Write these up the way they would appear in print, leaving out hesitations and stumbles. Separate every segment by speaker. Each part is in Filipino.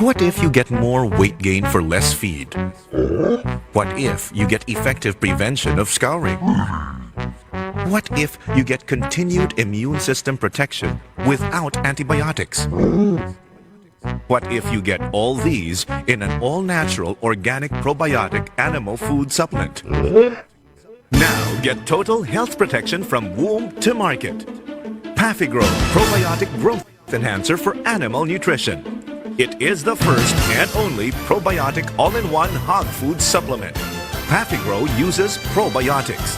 Speaker 1: What if you get more weight gain for less feed? What if you get effective prevention of scouring? What if you get continued immune system protection without antibiotics? What if you get all these in an all-natural organic probiotic animal food supplement? Now get total health protection from womb to market. PafiGrow Probiotic Growth Enhancer for Animal Nutrition. It is the first and only probiotic all-in-one hog food supplement. PafiGrow uses probiotics.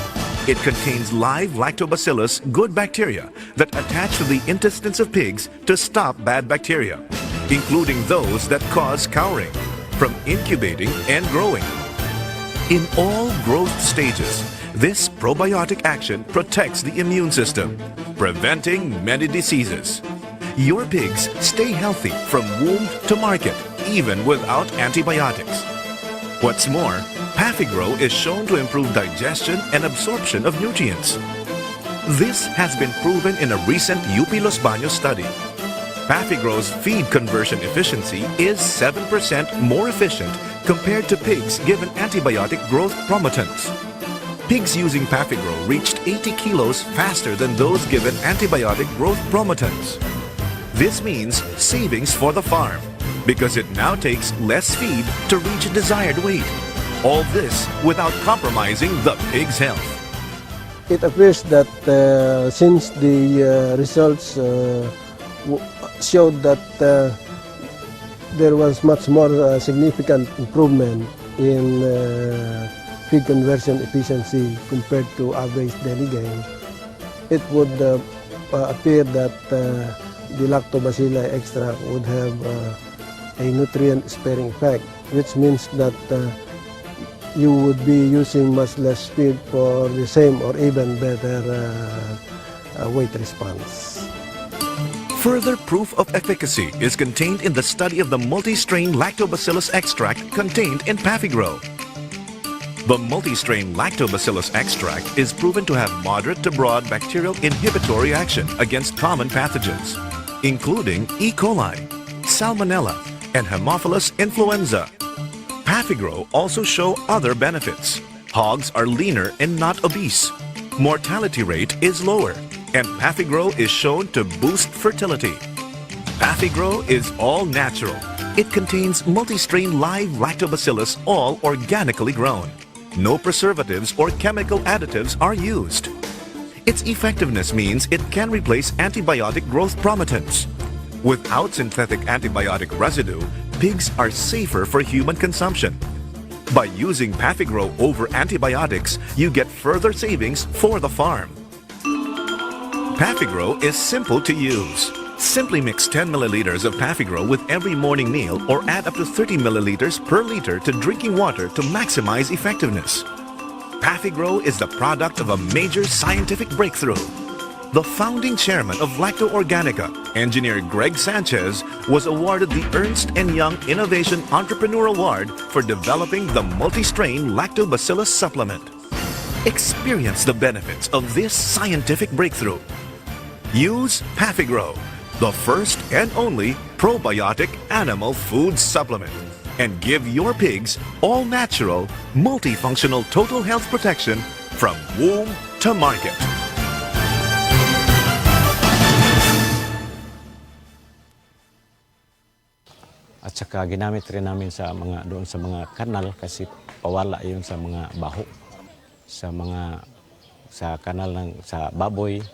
Speaker 1: It contains live lactobacillus good bacteria that attach to the intestines of pigs to stop bad bacteria, including those that cause cowering, from incubating and growing. In all growth stages, this probiotic action protects the immune system, preventing many diseases. Your pigs stay healthy from womb to market, even without antibiotics. What's more, PafiGrow is shown to improve digestion and absorption of nutrients. This has been proven in a recent UP Los Baños study. PafiGrow's feed conversion efficiency is 7% more efficient compared to pigs given antibiotic growth promotants. Pigs using PafiGrow reached 80 kilos faster than those given antibiotic growth promotants. This means savings for the farm because it now takes less feed to reach a desired weight. All this without compromising the pig's health.
Speaker 2: It appears that since the results showed that there was much more significant improvement in feed conversion efficiency compared to average daily gain, it would appear that the lactobacilli extract would have a nutrient sparing effect, which means that you would be using much less feed for the same or even better weight response.
Speaker 1: Further proof of efficacy is contained in the study of the multi-strain lactobacillus extract contained in PafiGrow. The multi-strain lactobacillus extract is proven to have moderate to broad bacterial inhibitory action against common pathogens, including E. coli, Salmonella, and Haemophilus influenza. PafiGrow also show other benefits. Hogs are leaner and not obese. Mortality rate is lower, and PafiGrow is shown to boost fertility. PafiGrow is all natural. It contains multi-strain live lactobacillus, all organically grown. No preservatives or chemical additives are used. Its effectiveness means it can replace antibiotic growth promotants. Without synthetic antibiotic residue, pigs are safer for human consumption. By using PafiGrow over antibiotics, you get further savings for the farm. PafiGrow is simple to use. Simply mix 10 milliliters of PafiGrow with every morning meal or add up to 30 milliliters per liter to drinking water to maximize effectiveness. PafiGrow is the product of a major scientific breakthrough. The founding chairman of Lacto Organica, engineer Greg Sanchez, was awarded the Ernst & Young Innovation Entrepreneur Award for developing the multi-strain lactobacillus supplement. Experience the benefits of this scientific breakthrough. Use PafiGrow, the first and only probiotic animal food supplement, and give your pigs all-natural, multifunctional total health protection from womb to market.
Speaker 3: At saka ginamit rin namin sa mga doon sa mga kanal kasi pawala yun sa mga baho, sa kanal ng sa baboy,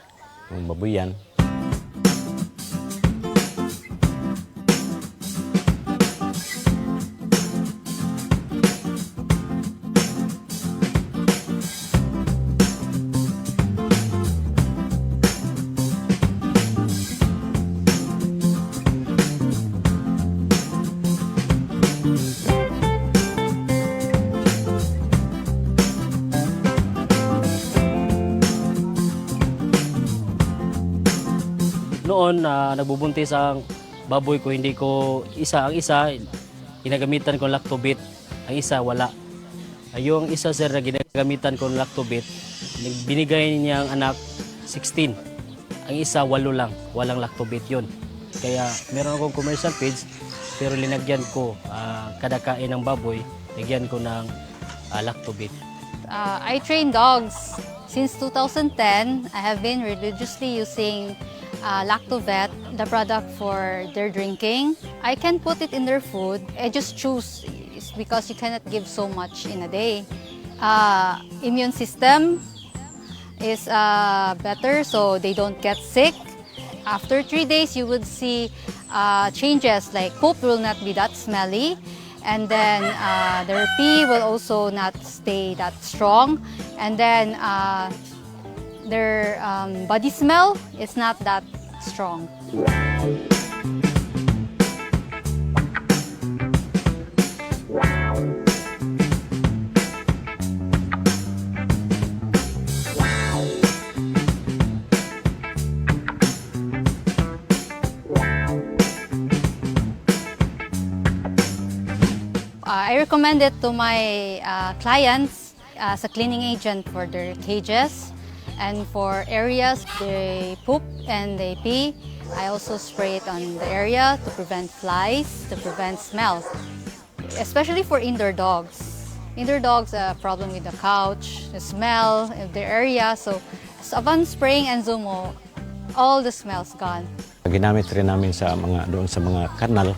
Speaker 3: ng babuyan.
Speaker 4: Noon nagbubuntis ang baboy ko, hindi ko ang isa ginagamitan ko lactobit, ang isa wala. Yung isa sir na ginagamitan ko lactobit, binigay niya ang anak 16. Ang isa 8 lang, walang lactobit yun. Kaya meron akong commercial page, pero linagyan ko kada kain ng baboy, lagyan ko ng Lactobit.
Speaker 5: I train dogs. Since 2010, I have been religiously using Lactovet, the product for their drinking. I can put it in their food. I just choose because you cannot give so much in a day. Immune system is better, so they don't get sick. After 3 days, you would see changes like poop will not be that smelly, and then their pee will also not stay that strong, and then their body smell is not that strong. I recommend it to my clients as a cleaning agent for their cages and for areas they poop and they pee. I also spray it on the area to prevent flies, to prevent smell, especially for indoor dogs. Indoor dogs have a problem with the couch, the smell of the area. So upon spraying Enzumo, all the smell's gone.
Speaker 3: Ginamit rin namin sa mga doon sa mga kanal,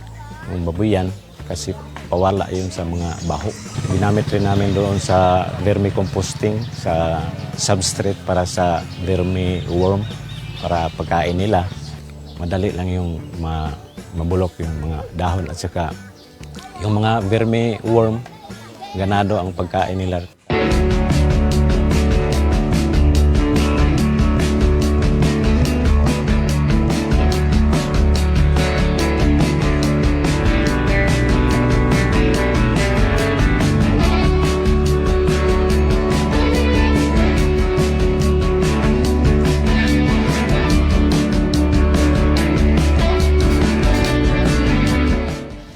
Speaker 3: ng babuyan, kasi pawala yun sa mga baho. Ginamit rin namin doon sa vermicomposting, sa substrate para sa vermi-worm, para pagkain nila. Madali lang yung mabulok yung mga dahon at saka yung mga vermi-worm, ganado ang pagkain nila.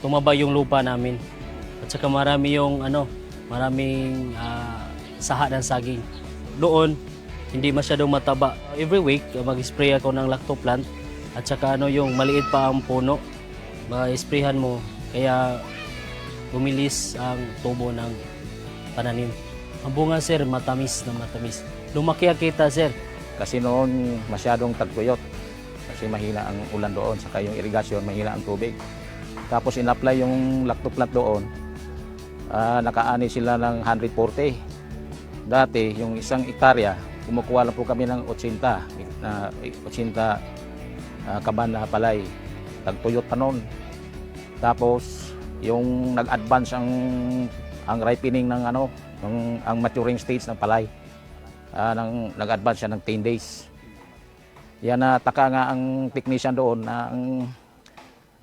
Speaker 4: Tumaba yung lupa namin. At saka marami yung maraming saha ng saging. Doon, hindi masyadong mataba. Every week, mag-spray ako ng lactoplant. At saka yung maliit pa ang puno, ma-sprayhan mo. Kaya bumilis ang tubo ng pananim. Ang bunga, sir, matamis na matamis. Lumaki kita, sir.
Speaker 6: Kasi noon masyadong tagtuyot. Kasi mahina ang ulan doon, saka yung irigasyon, mahina ang tubig. Tapos in-apply yung lactoplant doon, nakaani sila ng 140. Dati, yung isang hektarya, kumukuha lang po kami ng 80 kaban na palay. Tagtuyot pa noon. Tapos, yung nag-advance ang ripening ng ang maturing stage ng palay. Nag-advance siya ng 10 days. Yan nataka nga ang technician doon na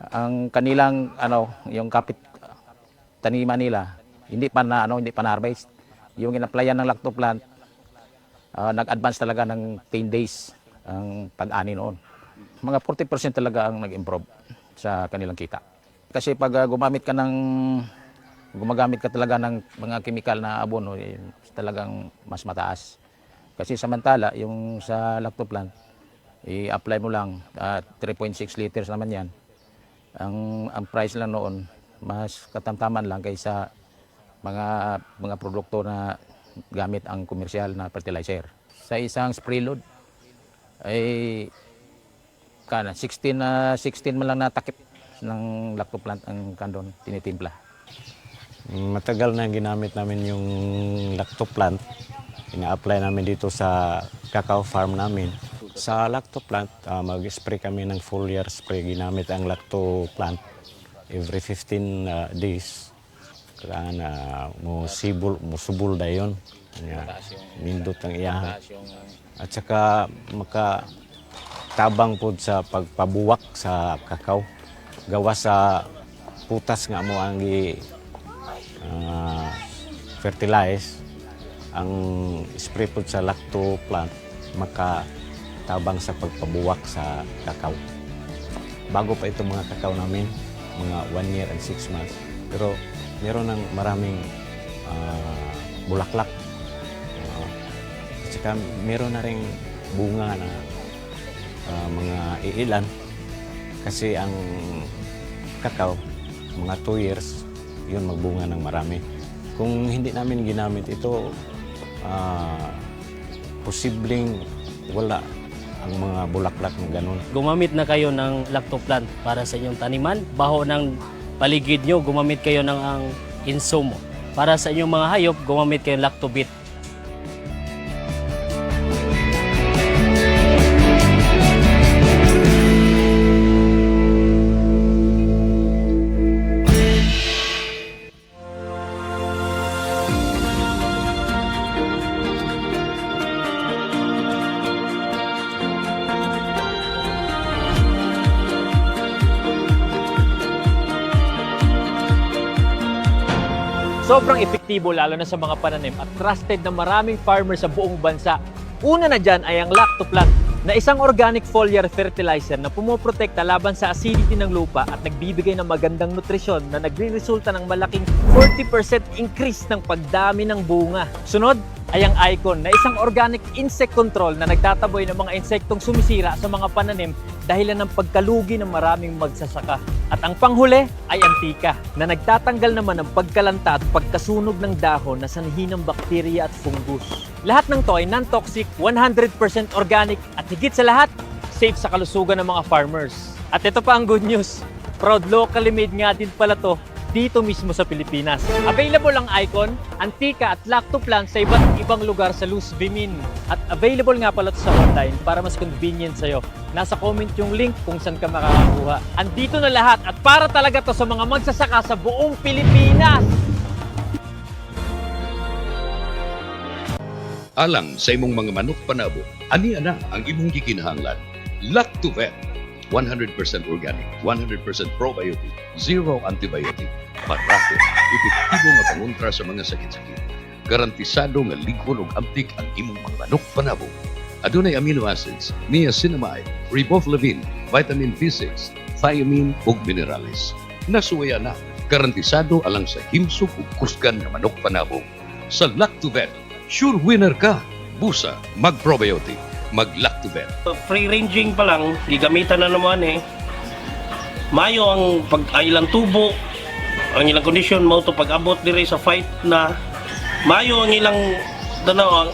Speaker 6: ang kanilang yung kapit taniman nila hindi pa na-harvest. Yung in-applyan ng lactoplant nag-advance talaga ng 10 days ang pag-ani noon. Mga 40% talaga ang nag-improve sa kanilang kita. Kasi pag gumagamit ka talaga ng mga chemical na abono, talagang mas mataas. Kasi samantala yung sa lactoplant i-apply mo lang 3.6 liters naman yan. Ang price lang noon, mas katamtaman lang kaysa mga produkto na gamit ang komersyal na fertilizer. Sa isang spray load, ay 16 man lang natakip ng lactoplant ang kandon tinitimpla.
Speaker 3: Matagal na ginamit namin yung lactoplant. Ina-apply namin dito sa cacao farm namin. Sa lactoplant, mag-spray kami ng foliar spray. Ginamit ang lactoplant every 15 days. Kailangan musubol na yun. Nindot ang iyahan. At saka makatabang po sa pagpabuwak sa kakao. Gawa sa putas nga mo ang fertilize. Ang spray po sa lactoplant makatabang sa pagpabuwak sa kakao. Bago pa itong mga kakao namin, mga 1 year and 6 months. Pero meron ng maraming bulaklak. At saka meron na rin bunga na mga iilan. Kasi ang kakao mga 2 years, yun magbunga ng marami. Kung hindi namin ginamit ito, posibleng wala ang mga bulaklak na ganun.
Speaker 4: Gumamit na kayo ng lactoplant para sa inyong taniman. Baho ng paligid nyo, gumamit kayo ng ang insumo. Para sa inyong mga hayop, gumamit kayo ng lactobit.
Speaker 7: Sobrang epektibo lalo na sa mga pananim at trusted na maraming farmers sa buong bansa. Una na dyan ay ang Lactoplant na isang organic foliar fertilizer na pumoprotekta laban sa acidity ng lupa at nagbibigay ng magandang nutrisyon na nagre-resulta ng malaking 40% increase ng pagdami ng bunga. Sunod ay ang Icon na isang organic insect control na nagtataboy ng mga insektong sumisira sa mga pananim dahilan ng pagkalugi ng maraming magsasaka. At ang panghuli ay Antika na nagtatanggal naman ng pagkalanta at pagkasunog ng dahon na sanhi ng bakterya at fungus. Lahat ng to ay non-toxic, 100% organic at higit sa lahat, safe sa kalusugan ng mga farmers. At ito pa ang good news, proud locally made nga din pala to dito mismo sa Pilipinas. Available ang Icon, Antika at Lactoplant sa iba't ibang lugar sa Luz Vimin. At available nga pala ito sa online para mas convenient sa'yo. Nasa comment yung link kung saan ka makakakuha. Andito na lahat at para talaga to sa mga magsasaka sa buong Pilipinas!
Speaker 8: Alang sa imong mga manok panabo, ani ana ang imong gikinahanglan. Lactovet, 100% organic, 100% probiotic, zero antibiotic, parako, epektibo nga pangontra sa mga sakit-sakit. Garantisado nga ligon og abtik ang imong mga manok panabo. Adunay amino acids, niacinamide, riboflavin, vitamin B6, thiamine ug minerales. Nasuwaya na, garantisado alang sa himsog ug kusgan nga manok panabo. Sa Lactovet, sure winner ka. Busa, mag-probiotic, mag-Lactovet.
Speaker 9: Free ranging pa lang, gigamitan na naman Mayo ang ilang tubo, ang ilang kondisyon mo to pag-abot dire sa fight na mayo ang ilang ang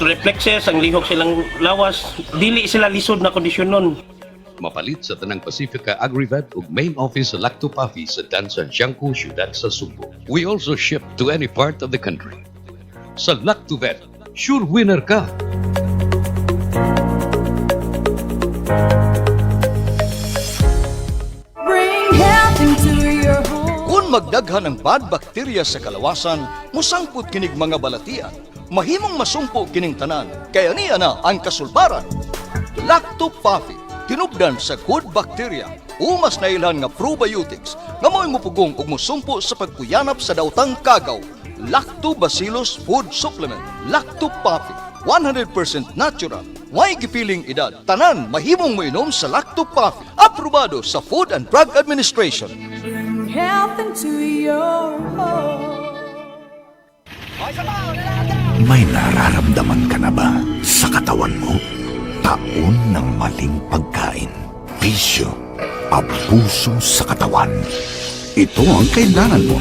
Speaker 9: reflexes, ang lihok silang lawas, dili sila lisod na kondisyon nun.
Speaker 8: Mapalit sa Tanang Pacifica Agrivet ug main office sa Lactopafi sa Dansan Siangco, Ciudad sa Sugbo. We also ship to any part of the country. Sa Lactovet, sure winner ka.
Speaker 10: Kung magdaghan ang bad bacteria sa kalawasan, musangput kinig mga balatian. Mahimong masumpo kining tanan, kaya niya na ang kasulbaran. Lactopafi, tinubdan sa good bacteria, umas na ilan nga probiotics, nga mo'y mupugong ug musumpo sa pagkuyanap sa dautang kagaw. Lactobacillus Food Supplement, Lactopafi, 100% natural, may gipiling edad. Tanan mahimong moinom sa Lactopafi, aprobado sa Food and Drug Administration.
Speaker 11: Health into your home.
Speaker 12: May nararamdaman ka na ba sa katawan mo? Taon ng maling pagkain, bisyo, abuso sa katawan. Ito ang kailangan mo.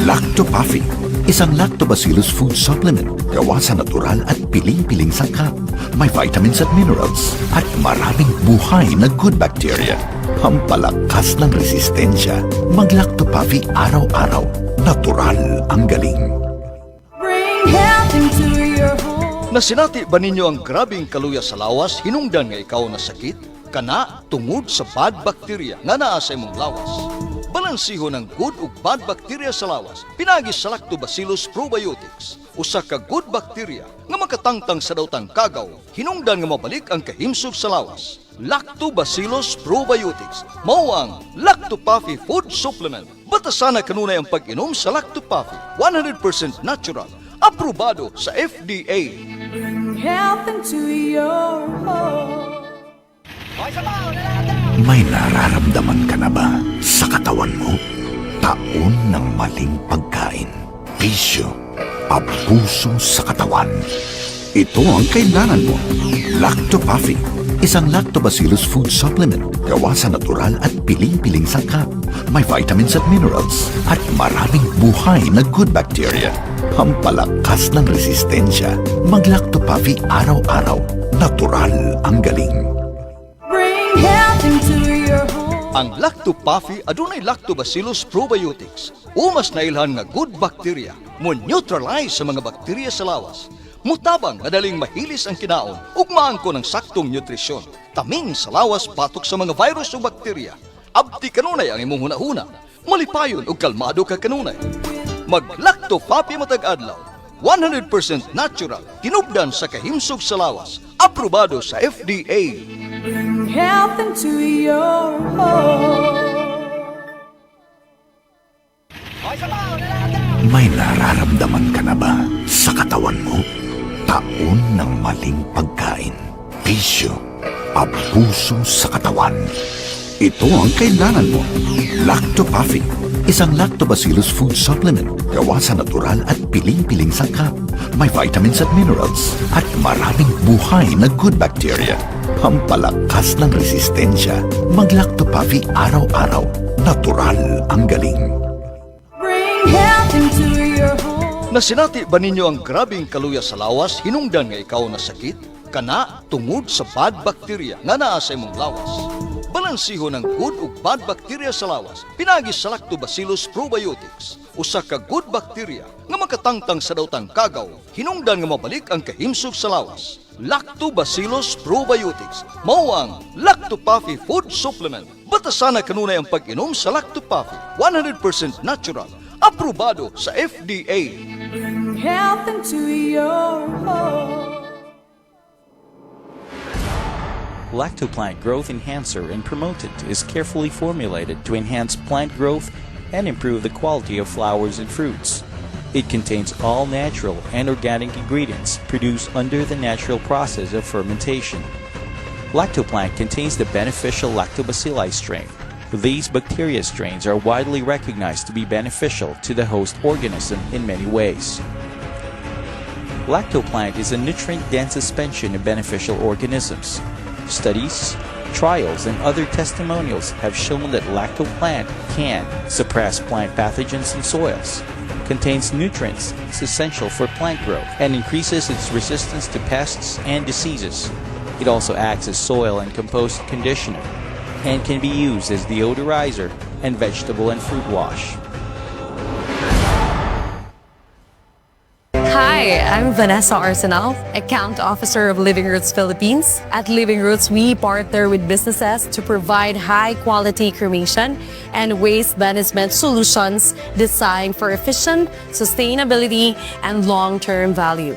Speaker 12: Lactopafi, isang lactobacillus food supplement gawa sa natural at piling-piling sangkap. May vitamins at minerals at maraming buhay na good bacteria. Pampalakas ng resistensya. Mag-Lactopafi araw-araw. Natural ang galing.
Speaker 11: Bring health into your home.
Speaker 10: Nasinati ba ninyo ang grabing kaluya sa lawas hinungdan nga ikaw na sakit? Kana tungod sa bad bacteria nga naa sa imong lawas. Balansiho ng good ug bad bacteria sa lawas pinagis sa Lactobacillus probiotics. Usa ka good bacteria nga makatangtang sa dautang kagaw, hinungdan nga mabalik ang kahimsog sa lawas. Lactobacillus probiotics, mao ang Lactopafi Food Supplement. Batasan na kanunay ang pag-inom sa Lactopafi, 100% natural, aprobado sa FDA.
Speaker 11: Bring health into your home.
Speaker 12: May nararamdaman ka na ba sa katawan mo? Taon ng maling pagkain, bisyo, abuso sa katawan. Ito ang kailangan mo. Lactopuffy, isang lactobacillus food supplement gawa sa natural at piling-piling sangkap. May vitamins at minerals at maraming buhay na good bacteria. Pampalakas ng resistensya. Mag-Lactopuffy araw-araw. Natural ang galing.
Speaker 11: Bring health into your home.
Speaker 10: Ang Lactopuffy adunay Lactobacillus probiotics. Umas na ilhan nga good bacteria mo neutralize sa mga bakterya sa lawas. Mutabang madaling mahilis ang kinaon ug maangko ng saktong nutrisyon. Taming sa lawas batok sa mga virus o bakterya. Abti kanunay ang imong hunahuna. Malipayon ug kalmado ka kanunay. Mag-Lactopuffy matag adlaw. 100% natural, tinubdan sa kahimsog sa lawas. Aprobado sa FDA.
Speaker 11: Bring health into your home.
Speaker 12: May nararamdaman ka na ba sa katawan mo? Taon ng maling pagkain, bisyo, abuso sa katawan. Ito ang kailangan mo. Lactopuffy, isang lactobacillus food supplement gawa sa natural at piling-piling sangkap. May vitamins at minerals at maraming buhay na good bacteria. Pampalakas ng resistensya. Mag-Lactopuffy araw-araw. Natural ang galing.
Speaker 11: Bring health into your home.
Speaker 10: Nasinati ba ninyo ang grabing kaluya sa lawas hinungdan nga ikaw na sakit? Kana tungod sa bad bacteria nga naa sa imong lawas. Balansiho ng good ug bad bacteria sa lawas pinagi sa Lactobacillus probiotics. Usa ka good bacteria nga makatangtang sa dawtang kagaw hinungdan nga mabalik ang kahimsog sa lawas. Lactobacillus probiotics mao ang Lactopuffy food supplement. Batasan na kanunay ang pag-inom sa Lactopuffy. 100% natural. Aprobado sa FDA.
Speaker 11: Bring health into your home.
Speaker 13: Lactoplant Growth Enhancer and Promotant is carefully formulated to enhance plant growth and improve the quality of flowers and fruits. It contains all natural and organic ingredients produced under the natural process of fermentation. Lactoplant contains the beneficial Lactobacilli strain. These bacteria strains are widely recognized to be beneficial to the host organism in many ways. Lactoplant is a nutrient-dense suspension of beneficial organisms. Studies, trials, and other testimonials have shown that Lactoplant can suppress plant pathogens in soils, contains nutrients essential for plant growth, and increases its resistance to pests and diseases. It also acts as soil and compost conditioner, and can be used as deodorizer and vegetable and fruit wash.
Speaker 14: Hi, I'm Vanessa Arsenal, Account Officer of Living Roots Philippines. At Living Roots, we partner with businesses to provide high-quality cremation and waste management solutions designed for efficient sustainability and long-term value.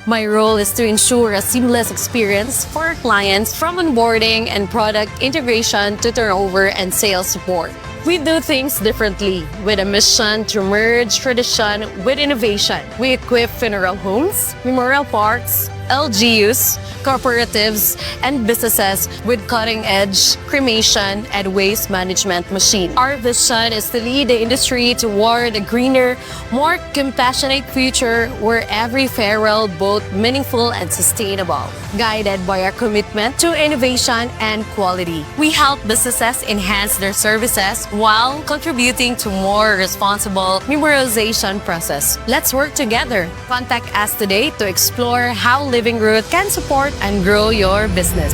Speaker 14: My role is to ensure a seamless experience for our clients from onboarding and product integration to turnover and sales support. We do things differently with a mission to merge tradition with innovation. We equip funeral homes, memorial parks, LGUs, cooperatives, and businesses with cutting-edge cremation and waste management machines. Our vision is to lead the industry toward a greener, more compassionate future where every farewell both meaningful and sustainable, guided by our commitment to innovation and quality. We help businesses enhance their services while contributing to more responsible memorialization process. Let's work together. Contact us today to explore how Living Root can support and grow your business.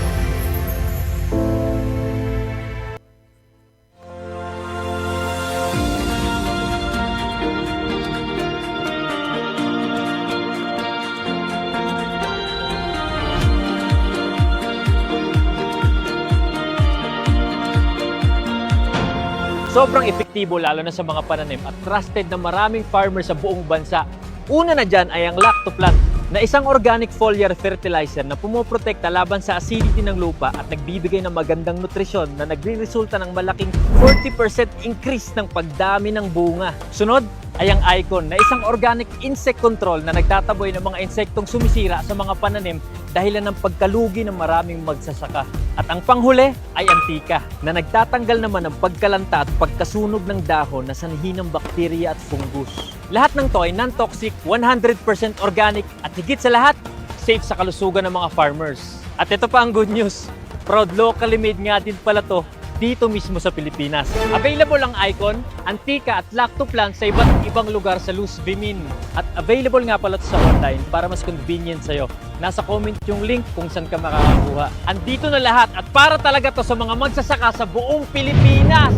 Speaker 7: Sobrang epektibo lalo na sa mga pananim at trusted na maraming farmers sa buong bansa. Una na dyan ay ang Lactoplant na isang organic foliar fertilizer na pumoprotekta laban sa acidity ng lupa at nagbibigay ng magandang nutrisyon na nagre-resulta ng malaking 40% increase ng pagdami ng bunga. Sunod ay ang Icon na isang organic insect control na nagtataboy ng mga insektong sumisira sa mga pananim dahilan ng pagkalugi ng maraming magsasaka. At ang panghuli ay Antika na nagtatanggal naman ng pagkalanta at pagkasunog ng dahon na sanhi ng bakterya at fungus. Lahat ng to ay non-toxic, 100% organic at higit sa lahat, safe sa kalusugan ng mga farmers. At ito pa ang good news, proud locally made nga din pala to dito mismo sa Pilipinas. Available ang Icon, Antica at Lactoplant sa iba't ibang lugar sa Luz Vimin. At available nga pala to sa online para mas convenient sa'yo. Nasa comment yung link kung saan ka makakakuha. Andito na lahat at para talaga to sa mga magsasaka sa buong Pilipinas.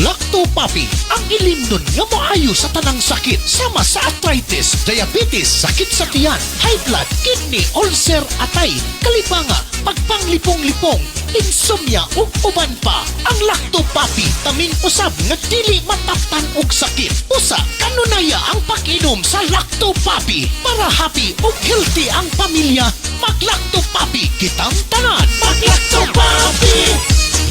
Speaker 15: Lacto Papi, ang ilimnon nga maayo sa tanang sakit sama sa arthritis, diabetes, sakit sa tiyan, high blood, kidney, ulcer, atay, kalipanga, pagpanglipong-lipong, insomnia ug uban pa. Ang Lacto Papi taming usab nga dili mataptan og sakit. Usa kanunaya ang pag-inom sa Lacto Papi para happy ug healthy ang pamilya. Mag-Lacto Papi kitang tanan. Mag-Lacto Papi.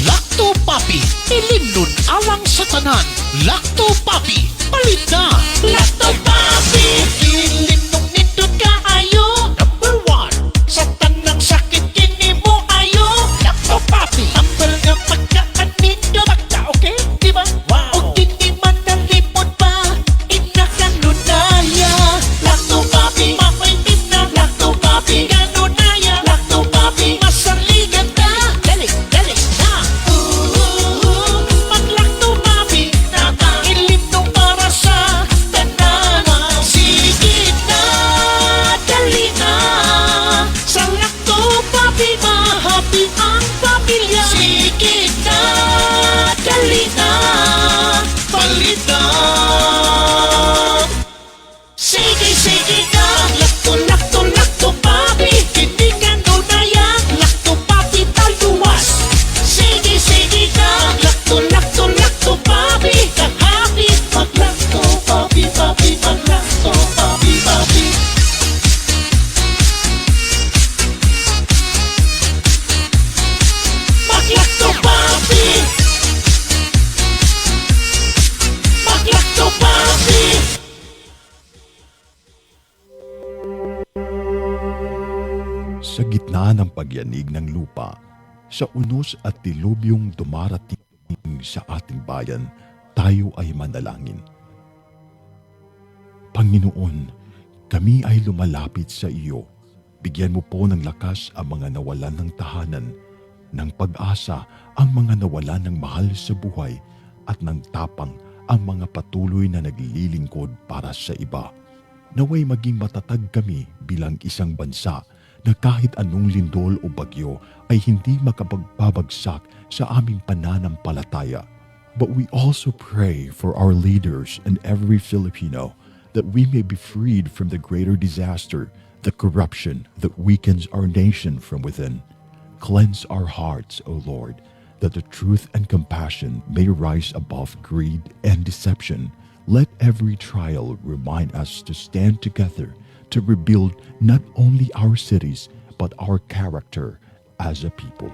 Speaker 15: Lacto Papi, ilimnon alang sa tanan. Lacto Papi, palit na. Lacto Papi, ilimnon nindot kaayo. Number 1, sa tanang sakit kini mo ayo. Lacto Papi, ambal nga pagkaan nindot. Pagka okay, diba? Wow. O hindi man nalipod pa, inakanunaya. Lacto Papi, mapaitin na. Lacto Papi, kanunaya. Lacto Papi, masaligan ka. Dali, dali. Sige ka, Lacto, Lacto, Lacto Papi. Hindi ka nunaya, Lacto Papi taluwas. Sige ka, Lacto, Lacto, Lacto Papi. Kahapi, mag-Lacto Papi, Papi, mag-Lacto Papi, Papi. Mag-Lacto Papi. Mag-Lacto Papi.
Speaker 12: Sa gitna ng pagyanig ng lupa, sa unos at dilubyong dumarating sa ating bayan, tayo ay manalangin. Panginoon, kami ay lumalapit sa iyo. Bigyan mo po ng lakas ang mga nawalan ng tahanan, ng pag-asa ang mga nawalan ng mahal sa buhay, at ng tapang ang mga patuloy na naglilingkod para sa iba. Naway maging matatag kami bilang isang bansa na kahit anong lindol o bagyo ay hindi makapagbabagsak sa aming pananampalataya. But we also pray for our leaders and every Filipino that we may be freed from the greater disaster, the corruption that weakens our nation from within. Cleanse our hearts, O Lord, that the truth and compassion may rise above greed and deception. Let every trial remind us to stand together to rebuild not only our cities but our character as a people.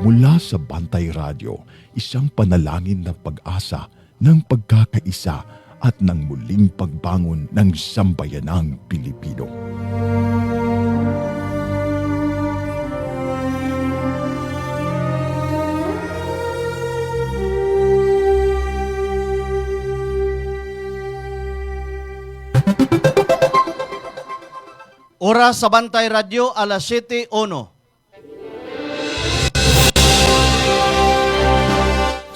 Speaker 12: Mula sa Bantay Radio, isang panalangin ng pag-asa, ng pagkakaisa at ng muling pagbangon ng sambayanang Pilipino.
Speaker 10: Oras sa Bantay Radio, alas 7:01.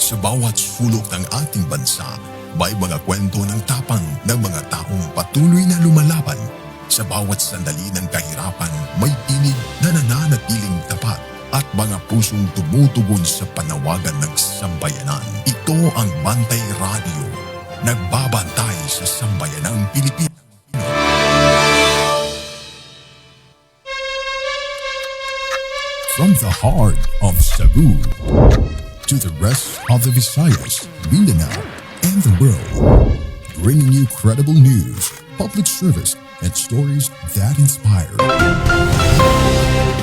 Speaker 12: Sa bawat sulok ng ating bansa, may mga kwento ng tapang ng mga taong patuloy na lumalaban. Sa bawat sandali ng kahirapan, may tinig na nananatiling tapat at mga pusong tumutugon sa panawagan ng sambayanan. Ito ang Bantay Radio, nagbabantay sa sambayanang Pilipinas. From the heart of Cebu to the rest of the Visayas, Mindanao, and the world, bringing you credible news, public service, and stories that inspire.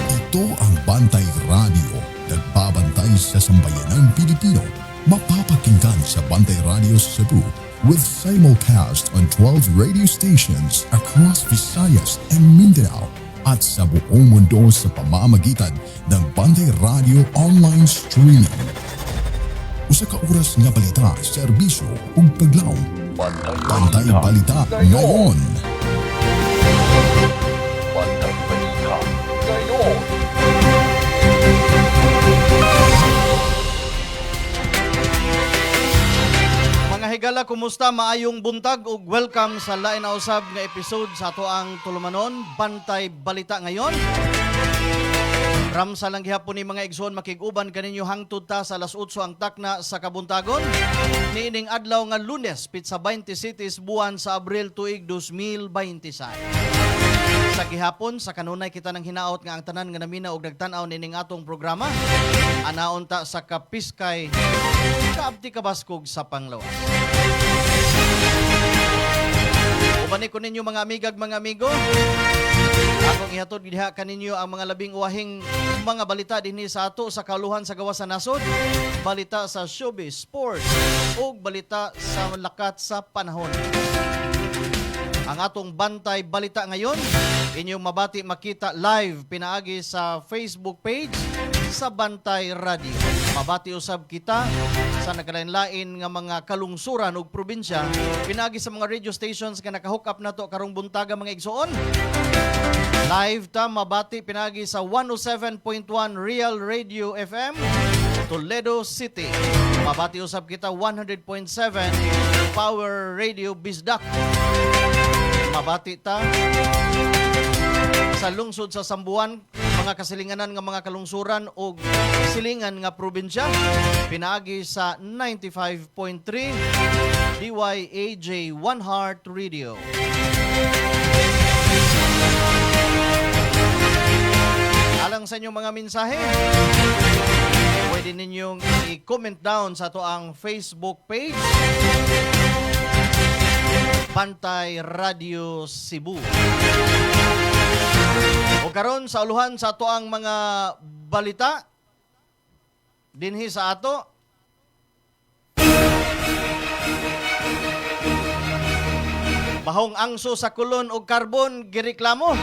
Speaker 12: Ito ang Bantay Radio, nagbabantay sa sambayanang Pilipino. Mapapakinggan sa Bantay Radio Cebu with simulcast on 12 radio stations across Visayas and Mindanao.
Speaker 15: at sa buong mundo sa pamamagitan ng Bantay Radio Online Streaming. Usa ka oras nga balita, serbisyo ug paglaom. Bantay Balita ngayon.
Speaker 16: Mga higala, kumusta? Maayong buntag ug welcome sa lain na usab nga episode sa ato ang tulumanon, Bantay Balita ngayon. Ramsa lang gihapon ni mga igsoon makig-uban kaninyo hangtod ta sa alas 8 ang takna sa kabuntagon. Niining adlaw nga Lunes, pitsa 20 cities buwan sa Abril tuig 2026. Sa gihapon, sa kanunay kita nang hinaot nga ang tanan nga namina og nagtan-aw nining atong programa. Anaon ta sa Kapiskay, kaabti kabaskog sa Panglawas. Ubani ko ninyo mga amigag, mga amigo. Akong ihatod diha kaninyo ang mga labing uwahing mga balita dinhi sa ato sa kaluhan sa gawas sa nasod, balita sa showbiz, sports, ug balita sa lakat sa panahon. Ang atong Bantay Balita ngayon, inyong mabati makita live pinaagi sa Facebook page sa Bantay Radio. Mabati usab kita sa nagalain-lain nga mga kalungsuran ug probinsya pinaagi sa mga radio stations nga naka-hook up nato karong buntaga mga igsoon. Live ta mabati pinagi sa 107.1 Real Radio FM Toledo City. Mabati usab kita 100.7 Power Radio Bisdak. Mabati ta sa lungsod sa Sambuan, mga kasilinganan nga mga kalungsuran o silingan nga probinsya pinagi sa 95.3 DYAJ One Heart Radio. Alang sa inyong mga mensahe, pwede ninyong i-comment down sa ito ang Facebook page, Bantay Radio Cebu. O karon sa uluhan sa ito ang mga balita, dinhi sa ato, bahong angso sa kulon o karbon gireklamo.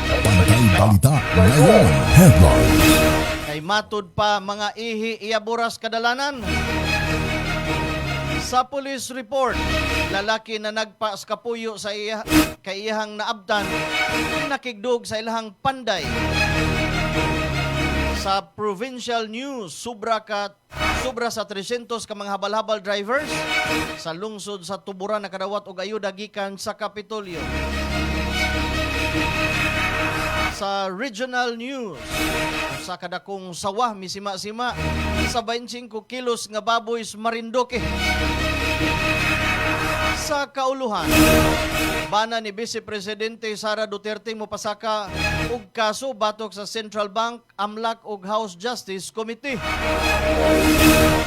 Speaker 15: Bantay Balita ngayon. Headlines.
Speaker 16: Kay matud pa mga ihi iyaburas kadalanan. Sa police report, lalaki na nagpaas kapuyo sa kay iyahang naabtan, nakigdog sa ilahang panday. Sa provincial news, sobra sa 300 ka mga habal-habal drivers sa lungsod sa Tuburan nakadawat og ayuda gikan sa Kapitolyo. Sa regional news, sa kadakong sawa misima-sima sa 25 kilos nga baboy Marinduque. Sa kauluhan, bana ni Vice Presidente Sara Duterte mo pasaka og kaso batok sa Central Bank, AMLAC ug House Justice Committee.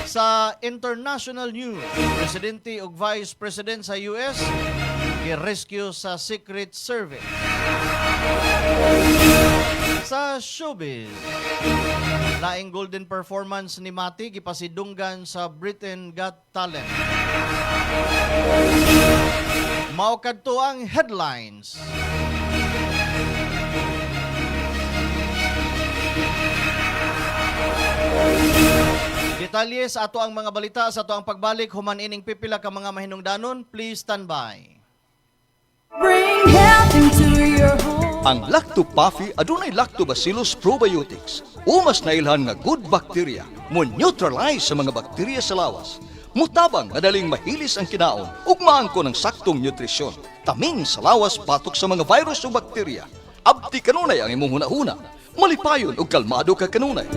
Speaker 16: Sa international news, Presidente ug Vice President sa US gi-rescue sa Secret Service. Sa showbiz, laing golden performance ni Mati gipasidunggan sa Britain Got Talent. Mao kadto ang headlines. Detalye sa ato ang mga balita sa ato ang pagbalik human ining pipila ka mga mahinungdanon. Please stand by.
Speaker 11: Bring health into your home.
Speaker 10: Ang Lacto-Puffy adunay Lactobacillus probiotics. Umas na ilhan nga good bacteria mo neutralize sa mga bakterya sa lawas. Mutabang madaling mahilis ang kinaon ug maangko ng saktong nutrisyon. Tamin sa lawas batok sa mga virus o bakterya. Abti kanunay ang imong hunahuna. Malipayon ug kalmado ka kanunay.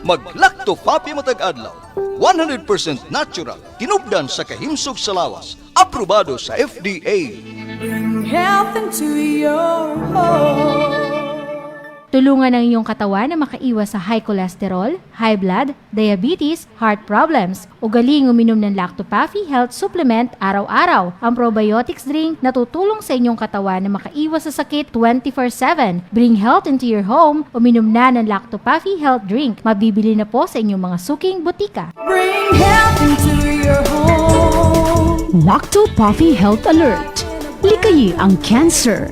Speaker 10: Mag Lacto-Puffy matag adlaw. 100% natural, tinubdan sa kahimsog sa lawas. Aprobado sa FDA.
Speaker 11: Bring health into your home.
Speaker 17: Tulungan ang iyong katawan na makaiwas sa high cholesterol, high blood, diabetes, heart problems. Ugaling uminom ng Lacto-Puffy Health Supplement araw-araw. Ang probiotics drink na tutulong sa inyong katawan na makaiwas sa sakit 24/7. Bring health into your home. Uminom na ng Lacto-Puffy Health Drink. Mabibili na po sa inyong mga suking butika.
Speaker 11: Bring health into your home.
Speaker 18: Lacto-Puffy Health Alert. Likayi ang cancer.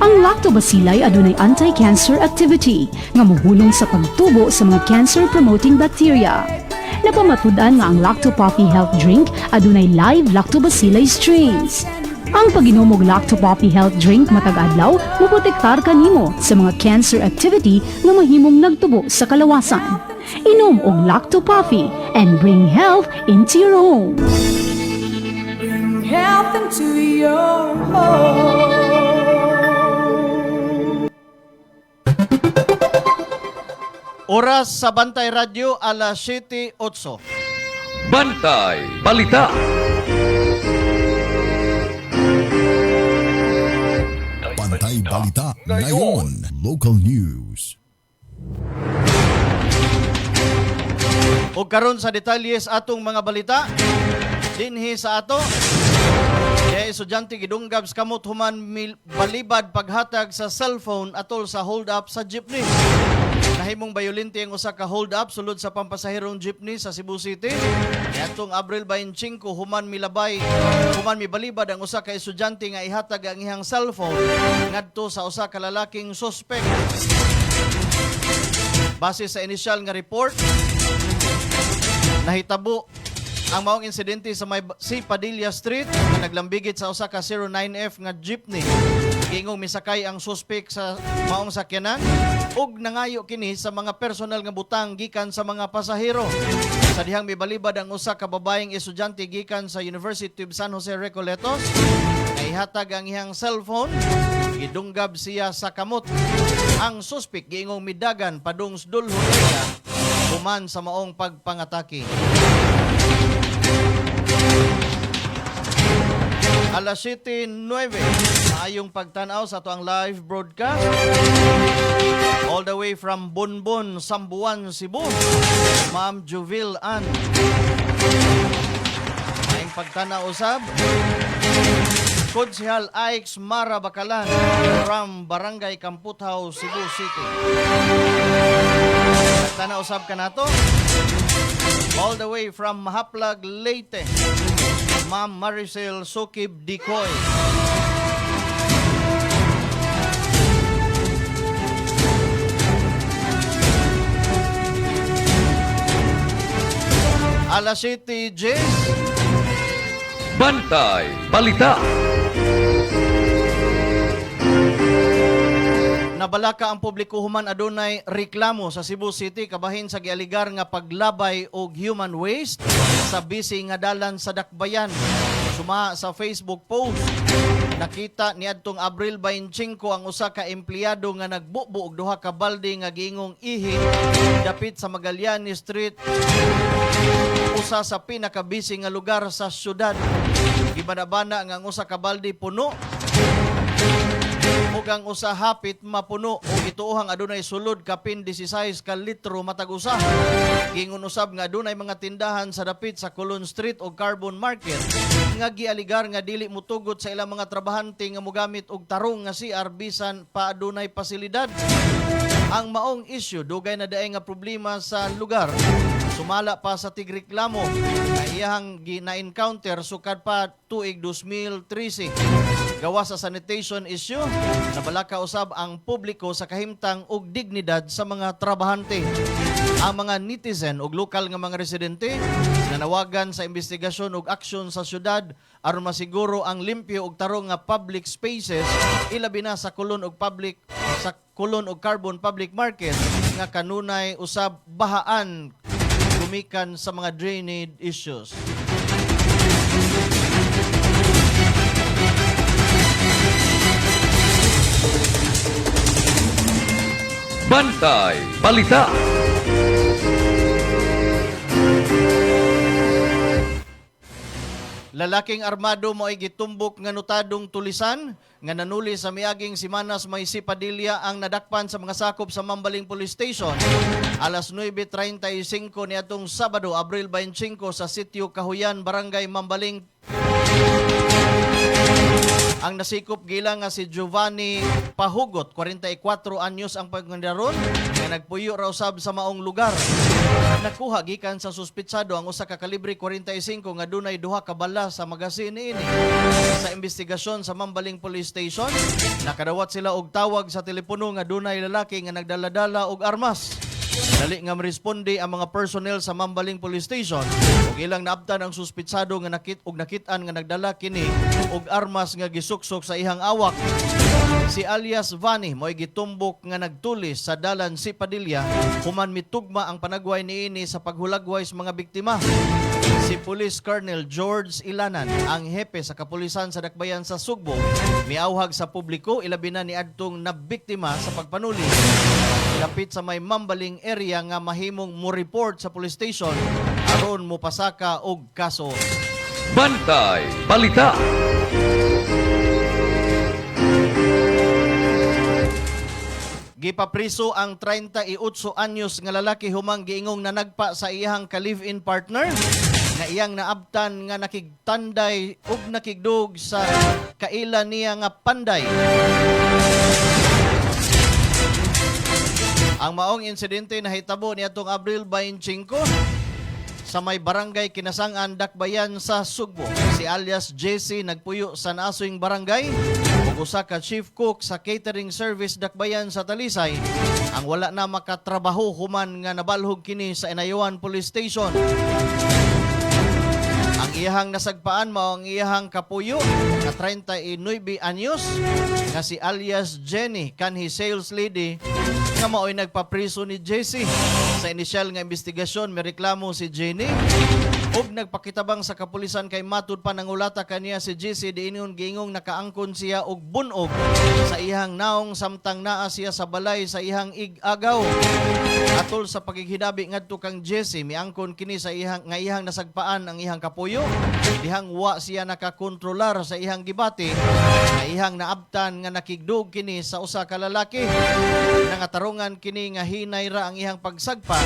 Speaker 18: Ang lactobacilli adunay anti-cancer activity nga mohulong sa pagtubo sa mga cancer-promoting bacteria. Napamatud-an nga ang Lactopoppy Health Drink adunay live lactobacilli strains. Ang pag-inom og Lactopoppy Health Drink matag adlaw moprotektar kanimo sa mga cancer activity nga mahimong nagtubo sa kalawasan. Inom og Lactopoppy and bring health into your home.
Speaker 11: Bring health into your home.
Speaker 16: Oras sa Bantay Radio, alas 7:08.
Speaker 8: Bantay Balita.
Speaker 15: Bantay Balita ngayon. Local news.
Speaker 16: O karon sa detalyes atong mga balita, dinhi sa ato, kaya estudyante gidunggab sa kamot human balibad paghatag sa cellphone atol sa hold up sa jeepney. Nahimong bayolente ang usa ka hold up sulod sa pampasahirong jeepney sa Cebu City. Niadtong Abril 25 human mibalibad ang usa ka estudyante nga ihatag ang iyang cellphone ngadto sa usa ka lalaking suspect. Base sa inisyal nga report, nahitabo ang maong insidente sa si Padilla Street na naglambigit sa usa ka 09F nga jeepney. Gingong misakay ang suspect sa maong sakyanan ug nangayo kini sa mga personal nga butang gikan sa mga pasahero. Sa dihang mibalibad ang usa ka babaeng estudyante gikan sa University of San Jose Recoletos, ihatag ang iyang cellphone, gidunggab siya sa kamot. Ang suspect giingong midagan padung sdulhon niya human sa maong pagpangatake. Alas 7:09, maayong pagtanaw sa ato ang live broadcast all the way from Bonbon, Sambuan, Cebu. Ma'am Juvil Ann. Maayong pagtanaw usab Konsehal Ix Mara Bakalan from Barangay Kamputhaw, Cebu City. Pagtanaw usab ka nato all the way from Mahaplag, Leyte. Ma'am Maricel Sokib Dikoy. Alas 7, Jess.
Speaker 8: Bantay Balita.
Speaker 16: Nabalaka ang publiko human adunay reklamo sa Cebu City kabahin sa gialigar nga paglabay og human waste sa busy nga dalan sa Dakbayan. Suma sa Facebook post, nakita niadtong Abril 25 ang usa ka empleyado nga nagbubo og duha ka balde nga giingong ihi dapit sa Magallanes Street, usa sa pinaka-busy nga lugar sa syudad. Gibana-bana nga ang usa ka balde puno ug ang usa hapit mapuno o ituohang adunay sulod kapin 16 ka litro matag usa. Gingon usab nga adunay mga tindahan sa dapit sa Colon Street o Carbon Market nga gialigar nga dili mutugot sa ilang mga trabahante nga mogamit og tarong nga CR bisan pa adunay pasilidad. Ang maong issue dugay na daay nga problema sa lugar. Sumala pa sa tigreklamo na iyang gina-encounter sukad pa tuig 2013. Gawa sa sanitation issue, nabalaka usab ang publiko sa kahimtang ug dignidad sa mga trabahante. Ang mga netizen ug lokal nga mga residente nanawagan sa investigasyon ug aksyon sa syudad aron masiguro ang limpyo ug tarong nga public spaces ilabi na sa Colon ug Carbon Public Market nga kanunay usab bahaan gumikan sa mga drainage issues.
Speaker 8: Bantay Balita.
Speaker 16: Lalaking armado mo ay gitumbok nga notadong tulisan nga nanuli sa miaging Simanas may si Padilla ang nadakpan sa mga sakop sa Mambaling Police Station. Alas 9:35 niadtong Sabado, Abril 25 sa Sitio Kahuyan, Barangay Mambaling. Ang nasikop gila nga si Giovanni Pahugot, 44 anyos ang pagkandaron, nga nagpuyo raw sab sa maong lugar. Nakuha gikan sa suspitsado ang usa ka kalibre 45 nga dunay duha ka bala sa magasin niini. Sa investigasyon sa Mambaling Police Station, nakadawat sila og tawag sa telepono nga dunay lalaki nga nagdala-dala og armas. Dali nga responde ang mga personnel sa Mambaling Police Station ug ilang naabtan ang suspitsado nga nakitaan nga nagdala kini og armas nga gisuksok sa ihang awak. Si alias Vani mo'y gitumbok nga nagtulis sa dalan si Padilla human mitugma ang panagway niini sa paghulagway sa mga biktima. Si Police Colonel George Ilanan, ang hepe sa kapulisan sa Dakbayan sa Sugbo, miauhag sa publiko ilabi na ni adtong nabiktima sa pagpanuli. Dapit sa may Mambaling area nga mahimong mo report sa police station aron mo pasaka og kaso.
Speaker 8: Bantay Balita.
Speaker 16: Gipapriso ang 38 anyos nga lalaki humang giingong nanagpa sa iyang ka-live-in partner nga iyang naabtan nga nakigtanday ug nakigdug sa kaila niya nga panday. Ang maong insidente nahitabo niadtong Abril 25 sa may barangay Kinasangan, Dakbayan sa Sugbo. Si alias JC nagpuyo sa Nasoing Barangay ug usa ka chief cook sa catering service Dakbayan sa Talisay ang wala na makatrabaho human nga nabalhog kini sa Inayawan Police Station. Ang iyahang nasagpaan mao ang iyahang kapuyo nga 39 anyos nga si alias Jenny kanhi sales lady nga mao'y nagpapriso ni JC. Sa inisyal nga investigasyon, may reklamo si Jenny ug nagpakitabang sa kapulisan kay matud pa nangulata kaniya si JC diingon giingong nakaangkon siya og bunog sa iyang naong samtang naa siya sa balay sa iyang ig-agaw. Atol sa pagighinabi ngadto kang JC, miangkon kini sa iyang nasagpaan ang iyang kapuyo. Dihang wa siya nakakontrolar sa iyang gibati nga iyang naabtan nga nakigdug kini sa usa ka lalaki. Nangatarungan kini nga hinay ra ang iyang pagsagpa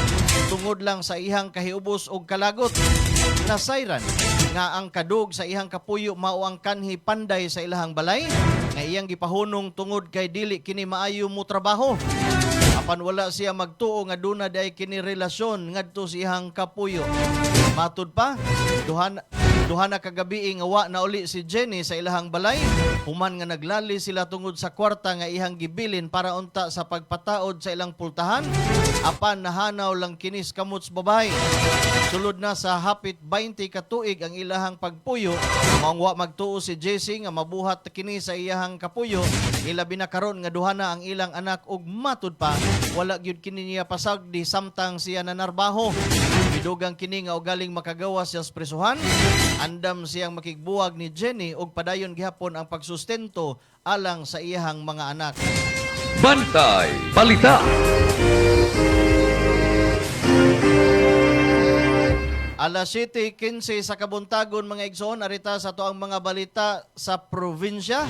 Speaker 16: tungod lang sa iyang kahiubos og kalagot. Nasayran nga ang kadug sa iyang kapuyo mao ang kanhi panday sa ilahang balay nga iyang gipahunong tungod kay dili kini maayo mo trabaho. Apan wala siya magtuo nga duna day kini relasyon ngadto sa iyang kapuyo. Matud pa, duha na kagabi nga wa na uli si Jenny sa ilahang balay human nga naglali sila tungod sa kwarta nga ihang gibilin para unta sa pagpataod sa ilang pultahan apan nahanaw lang kinis kamuts babae. Sulod na sa hapit 20 ka tuig ang ilahang pagpuyo maong wa magtuo si JC nga mabuhat kini sa iyahang kapuyo ilabi na karon nga duha na ang ilang anak ug matud pa wala gyud kini niya pasagdi samtang siya nanarbaho. Bidugang kini nga ugaling makagawas siya sa presuhan. Andam siyang makigbuwag ni Jenny ug padayon gihapon ang pagsustento alang sa iyahang mga anak.
Speaker 8: Bantay Balita.
Speaker 16: Alas 7:15 sa Kabuntagon mga igsoon, arita sa to ang mga balita sa probinsya.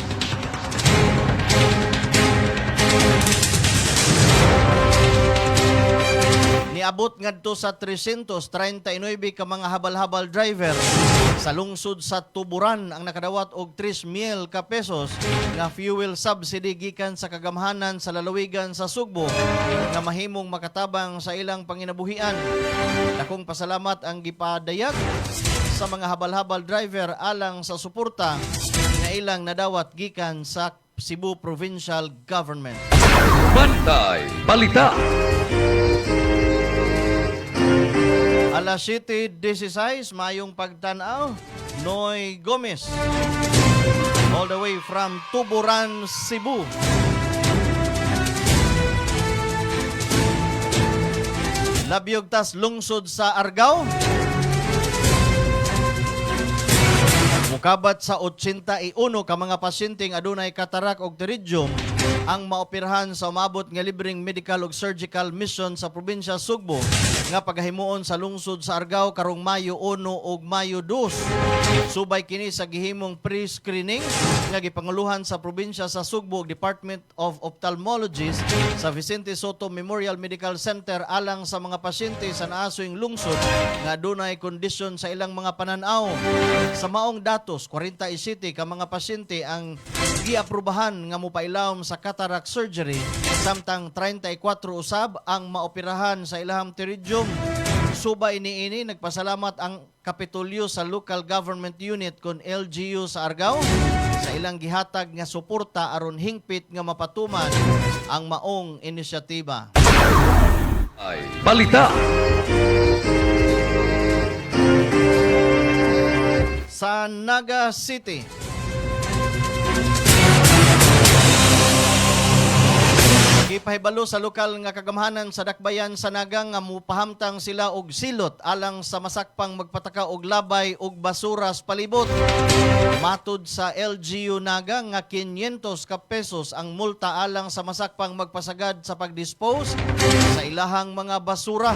Speaker 16: Niabot ngadto sa 339 ka mga habal-habal driver sa lungsod sa Tuburan ang nakadawat og 3,000 ka pesos nga fuel subsidy gikan sa kagamhanan sa lalawigan sa Sugbo nga mahimong makatabang sa ilang panginabuhian. Dakong pasalamat ang gipadayag sa mga habal-habal driver alang sa suporta nga ilang nadawat gikan sa Cebu Provincial Government.
Speaker 8: Bantay Balita.
Speaker 16: Alas 7:16, mayong pagtanaw, Noy Gomez. All the way from Tuburan, Cebu. Labyog tas lungsod sa Argao. Mukabat sa 81 ka mga pasyenteng adunay katarak og pterygium ang maoperahan sa umabot nga libreng medical ug surgical mission sa probinsya Sugbo nga paghimuon sa lungsod sa Argao karong Mayo 1 ug Mayo 2. Subay kini sa gihimong pre-screening nga gipanguluhan sa probinsya sa Sugbo ug Department of Ophthalmology sa Vicente Soto Memorial Medical Center alang sa mga pasyente sa naasoing lungsod nga dunay kondisyon sa ilang mga pananaw. Sa maong datos, 47 ka mga pasyente ang giaprubahan nga mopailawom sa cataract surgery, samtang 34 usab ang maoperahan sa ilahang pterygium. Subay niini nagpasalamat ang Kapitolyo sa Local Government Unit kon LGU sa Argao sa ilang gihatag nga suporta aron hingpit nga mapatuman ang maong inisyatiba.
Speaker 8: Ay balita.
Speaker 16: Sa Naga City, gipahibalo sa lokal nga kagamhanan sa Dakbayan sa Naga nga mupahamtang sila og silot alang sa masakpang magpataka og labay ug basura sa palibot. Matud sa LGU Naga nga 500 ka pesos ang multa alang sa masakpang magpasagad sa pagdispose sa ilahang mga basura.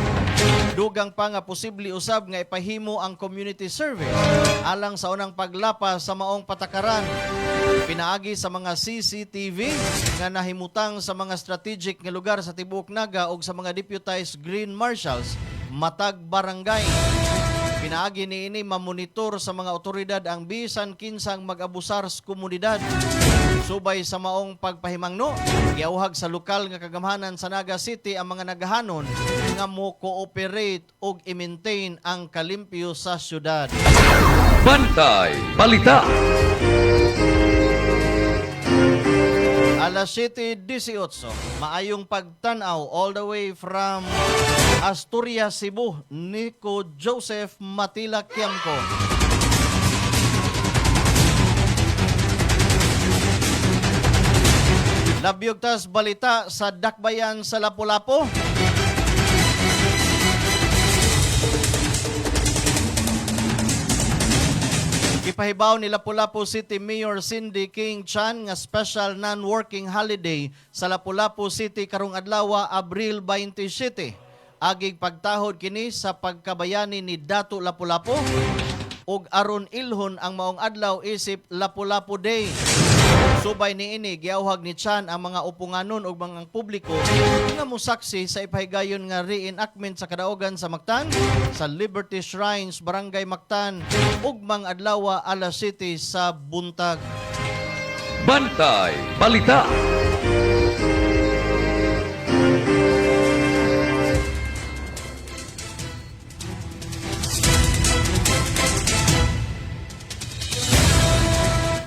Speaker 16: Dugang pa nga posible usab nga ipahimo ang community service alang sa unang paglapas sa maong patakaran. Pinaagi sa mga CCTV nga nahimutang sa mga strategic nga lugar sa tibuok Naga ug sa mga deputized green marshals matag barangay. Pinaagi niini mamonitor sa mga otoridad ang bisan kinsang mag-abusar sa komunidad. Subay sa maong pagpahimangno, giauhag sa lokal nga kagamhanan sa Naga City ang mga nagahanon nga mo cooperate ug i-maintain ang kalimpyo sa syudad.
Speaker 8: Bantay balita.
Speaker 16: Alas 7:18, maayong pagtanaw all the way from Asturias, Cebu, Nico Joseph Matila Kiamco. Labyugtas balita sa Dakbayan sa Lapu-Lapu. Ipahibaw ni Lapu-Lapu City Mayor Cindy King Chan nga special non-working holiday sa Lapu-Lapu City karong adlaw Abril 27. Agig pagtahod kini sa pagkabayani ni Dato Lapu-Lapu ug aron ilhon ang maong adlaw isip Lapu-Lapu Day. Subay niini giauhag ni Chan ang mga upunganon ug mga publiko nga mosaksi sa ipahigayon nga reenactment sa kadaogan sa Mactan, sa Liberty Shrines, Barangay Mactan ug mga adlaw alas 7 sa buntag.
Speaker 8: Bantay balita.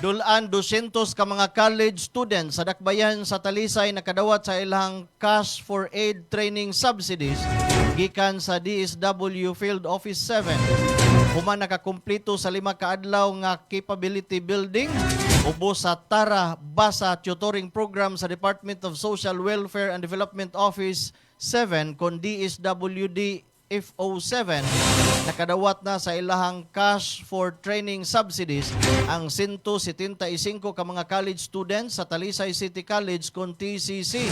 Speaker 16: Dulan 200 ka mga college students sa Dakbayan sa Talisay nakadawat sa ilang Cash for Aid Training Subsidies gikan sa DSW Field Office 7. Human nakakumpleto sa 5 ka adlaw nga capability building ubos sa Tara Basa Tutoring Program sa Department of Social Welfare and Development Office 7 kon DSWD FO7. Nakadawat na sa ilahang Cash for Training Subsidies ang 175 ka mga college students sa Talisay City College kon TCC.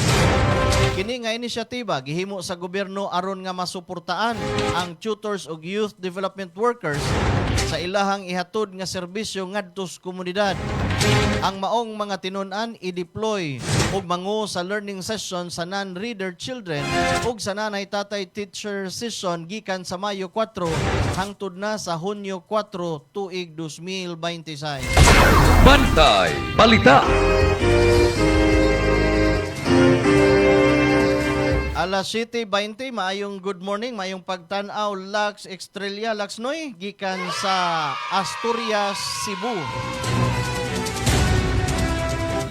Speaker 16: Kini nga inisyatiba gihimo sa gobyerno aron nga masuportaan ang tutors ug youth development workers sa ilahang ihatod nga serbisyo ngadto sa komunidad. Ang maong mga tinun-an i-deploy ug mangu sa learning session sa non-reader children ug sa nanay-tatay teacher session gikan sa Mayo 4 hangtod na sa Hunyo 4 tuig 2026.
Speaker 8: Bantay balita.
Speaker 16: Alas 7:20, maayong good morning, maayong pagtanaw Lux Estrella Laxnoy gikan sa Asturias, Cebu.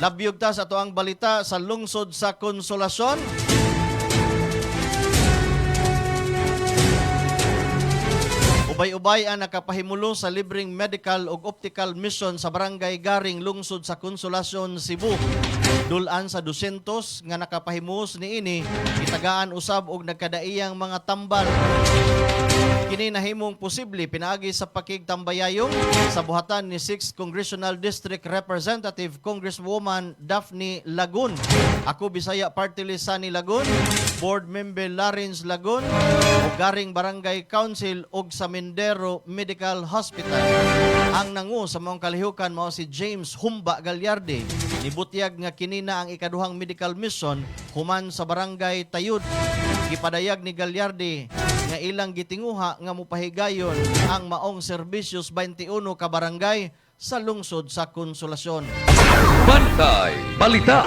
Speaker 16: Labyog ta sa ato ang balita sa lungsod sa Consolacion. Ubay-ubay ang nakapahimulo sa libreng medical ug optical mission sa Barangay Garing, lungsod sa Consolacion, Cebu. Dulan sa 200 nga nakapahimus niini, itagaan usab og nagkadaiyang mga tambal. Kini nahimong posible pinaagi sa pakigtambayayong sa buhatan ni 6th Congressional District Representative Congresswoman Daphne Lagun. Ako Bisaya Party List Sani Lagun, Board Member Larins Lagun, ug garing Barangay Council ug sa Mindero Medical Hospital. Ang nangu sa maong kalihukan mao si James Humba Galyarde. Nibutyag nga kinina ang ikaduhang medical mission human sa Barangay Tayud. Gipadayag ni Galyarde nga ilang gitinguha nga mupahigayon ang maong serbisyos 21 ka barangay sa lungsod sa Konsolasyon.
Speaker 8: Bantay Balita.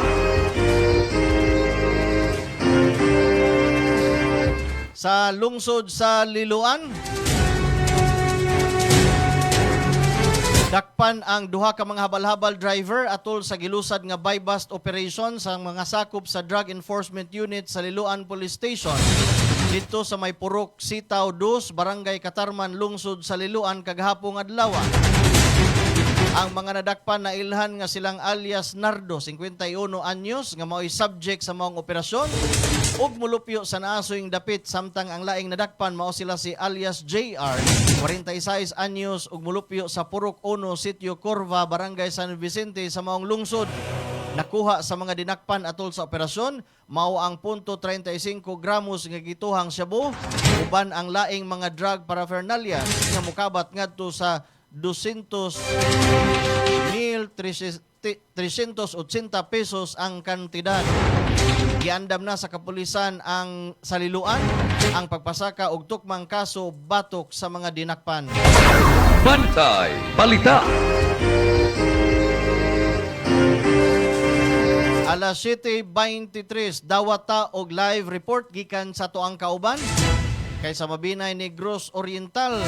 Speaker 16: Sa lungsod sa Liloan, dakpan ang duha ka mga habal-habal driver atol sa gilusad nga buy-bust operation sa mga sakop sa Drug Enforcement Unit sa Liloan Police Station. Dito sa may Purok Sitaw 2, Barangay Katarman, lungsod sa Liloan kagahapong adlaw. Ang mga nadakpan na ilhan nga silang alias Nardo, 51 anyos, nga mao'y subject sa maong operasyon ug mulupyo sa naasoyng dapit, samtang ang laing nadakpan mao sila si alias JR, 46 anyos ug mulupyo sa Purok 1, Sitio Corva, Barangay San Vicente sa maong lungsod. Nakuha sa mga dinakpan atol sa operasyon mao ang .35 gramos nga gituhang shabu uban ang laing mga drug paraphernalia nga mukabat ngadto sa 200,380 pesos ang kantidad. Giandam na sa kapulisan ang saliluan ang pagpasaka og tukmang kaso batok sa mga dinakpan.
Speaker 8: Bantay Balita.
Speaker 16: Alas 7:23 dawata og live report gikan sa tuang kauban kay sa Mabinay Negros Oriental.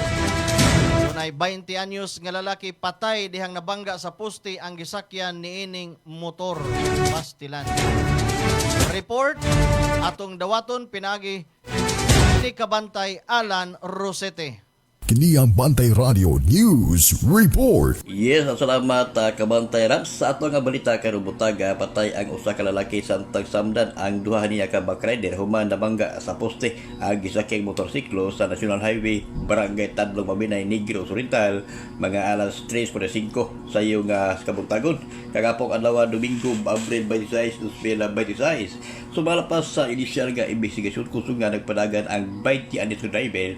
Speaker 16: Dunay 20 anyos nga lalaki patay dihang nabangga sa poste ang gisakyan niining motor pastilan. Report atong dawaton pinagi ni kabantay Alan Rosete.
Speaker 12: Kini ang Bantay Radio News Report.
Speaker 19: Yes, salamat Kabantay Rams. Sa ato nga balita karong butaga, patay ang usa ka lalaki sa tagsamdan ang duha niya ka bike rider human nabangga sa poste ang gisakyang motorsiklo sa National Highway Barangay Tadlong Mabinay Negros Oriental mga alas 3:45 sa iyo nga kabuntagon. Kagapong adlaw Domingo, Abril 26, 2026. Sumalapas sa inisyal nga investigasyon kusog nga nagpadagan ang 20 anyos driver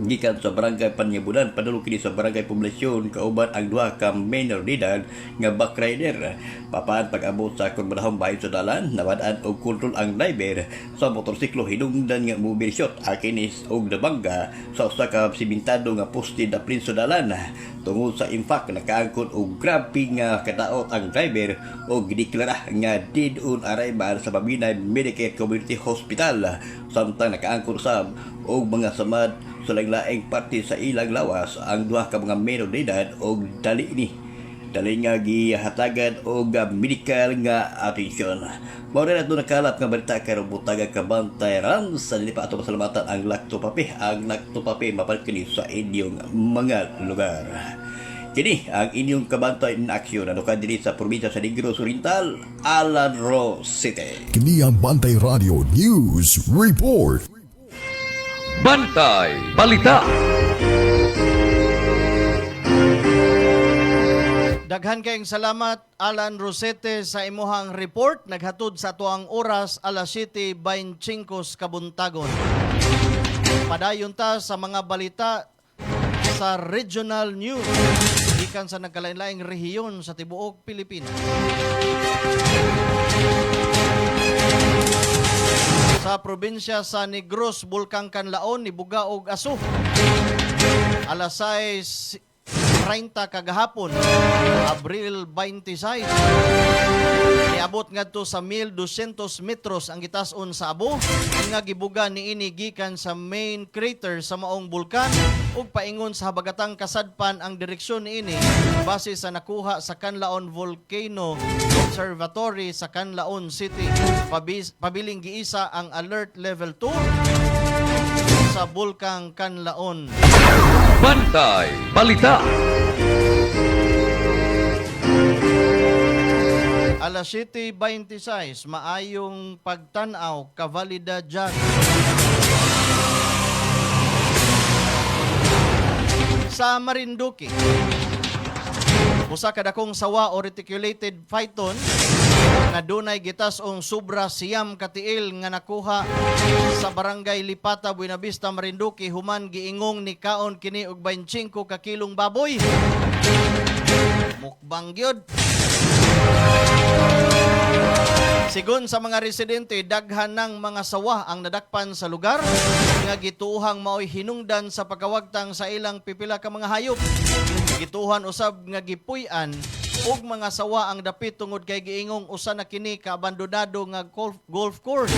Speaker 19: gikan sa barangay Panyabunan padulong kini sa barangay Poblasyon kauban ang duha ka minor de edad nga bike rider. Papaan pag-abot sa kunbalahong bahin sa dalan nawad-an og kontrol ang driver sa motorsiklo hinungdan nga mobile shot akinis og nabangga sa usa ka simentado nga poste daplin sa dalan. Tungod sa impact nakaangkon og grabe nga kadaot ang driver og gideklara nga dead on arrival sa Mabinay Medical Community Hospital samtang nakaangkon sab og mga samad sa laing parte sa ilang lawas ang duha ka mga minor de edad og dali nga gihatagan og medical nga atensyon. Mao na nato nakalap nga balita karong butaga Kabantay Rams. Sa dili pa ato pasalamatan ang Lactopapi. Ang Lactopapi mapalit kini sa inyong mga lugar. Kini ang inyong Kabantay in Action ano ka diri sa probinsya sa Negros Oriental, Alan Rosete.
Speaker 12: Kini ang Bantay Radio News Report.
Speaker 8: Bantay Balita.
Speaker 16: Daghan kayong salamat Alan Rosete sa imuhang report. Naghatod sa tuang oras alas 7:25 kabuntagon. Padayon ta sa mga balita sa regional news gikan sa nagkalain-laing rehiyon sa tibuok Pilipinas. Sa probinsya sa Negros, Bulkang Kanlaon, nibuga og aso. Alas 6:30 kagahapon, Abril 26. Niabot ngadto sa 1,200 metros ang gitas-on sa abo nga gibuga niini gikan sa main crater sa maong bulkan ug paingon sa habagatang kasadpan ang direksyon niini base sa nakuha sa Kanlaon Volcano Observatory sa Kanlaon City. Pabiling giisa ang alert level 2 sa Bulkang Kanlaon.
Speaker 8: Bantay Balita.
Speaker 16: Alas 7:26, maayong pagtanaw, kavalida dyan. sa Marinduque. Usa ka dakong sawa o reticulated python nga dunay gitas ong sobra siyam katiil nga nakuha sa barangay Lipata, Buenavista, Marinduque human giingong ni kaon kini og 25 ka kilong baboy. Mukbang gyud. Sigon sa mga residente, daghan ng mga sawa ang nadakpan sa lugar nga gituuhang maoy hinungdan sa pagkawagtang sa ilang pipila ka mga hayop. Gituhan usab nga gipuy-an og mga sawa ang dapit tungod kay giingong usa na kini ka abandonado nga golf course.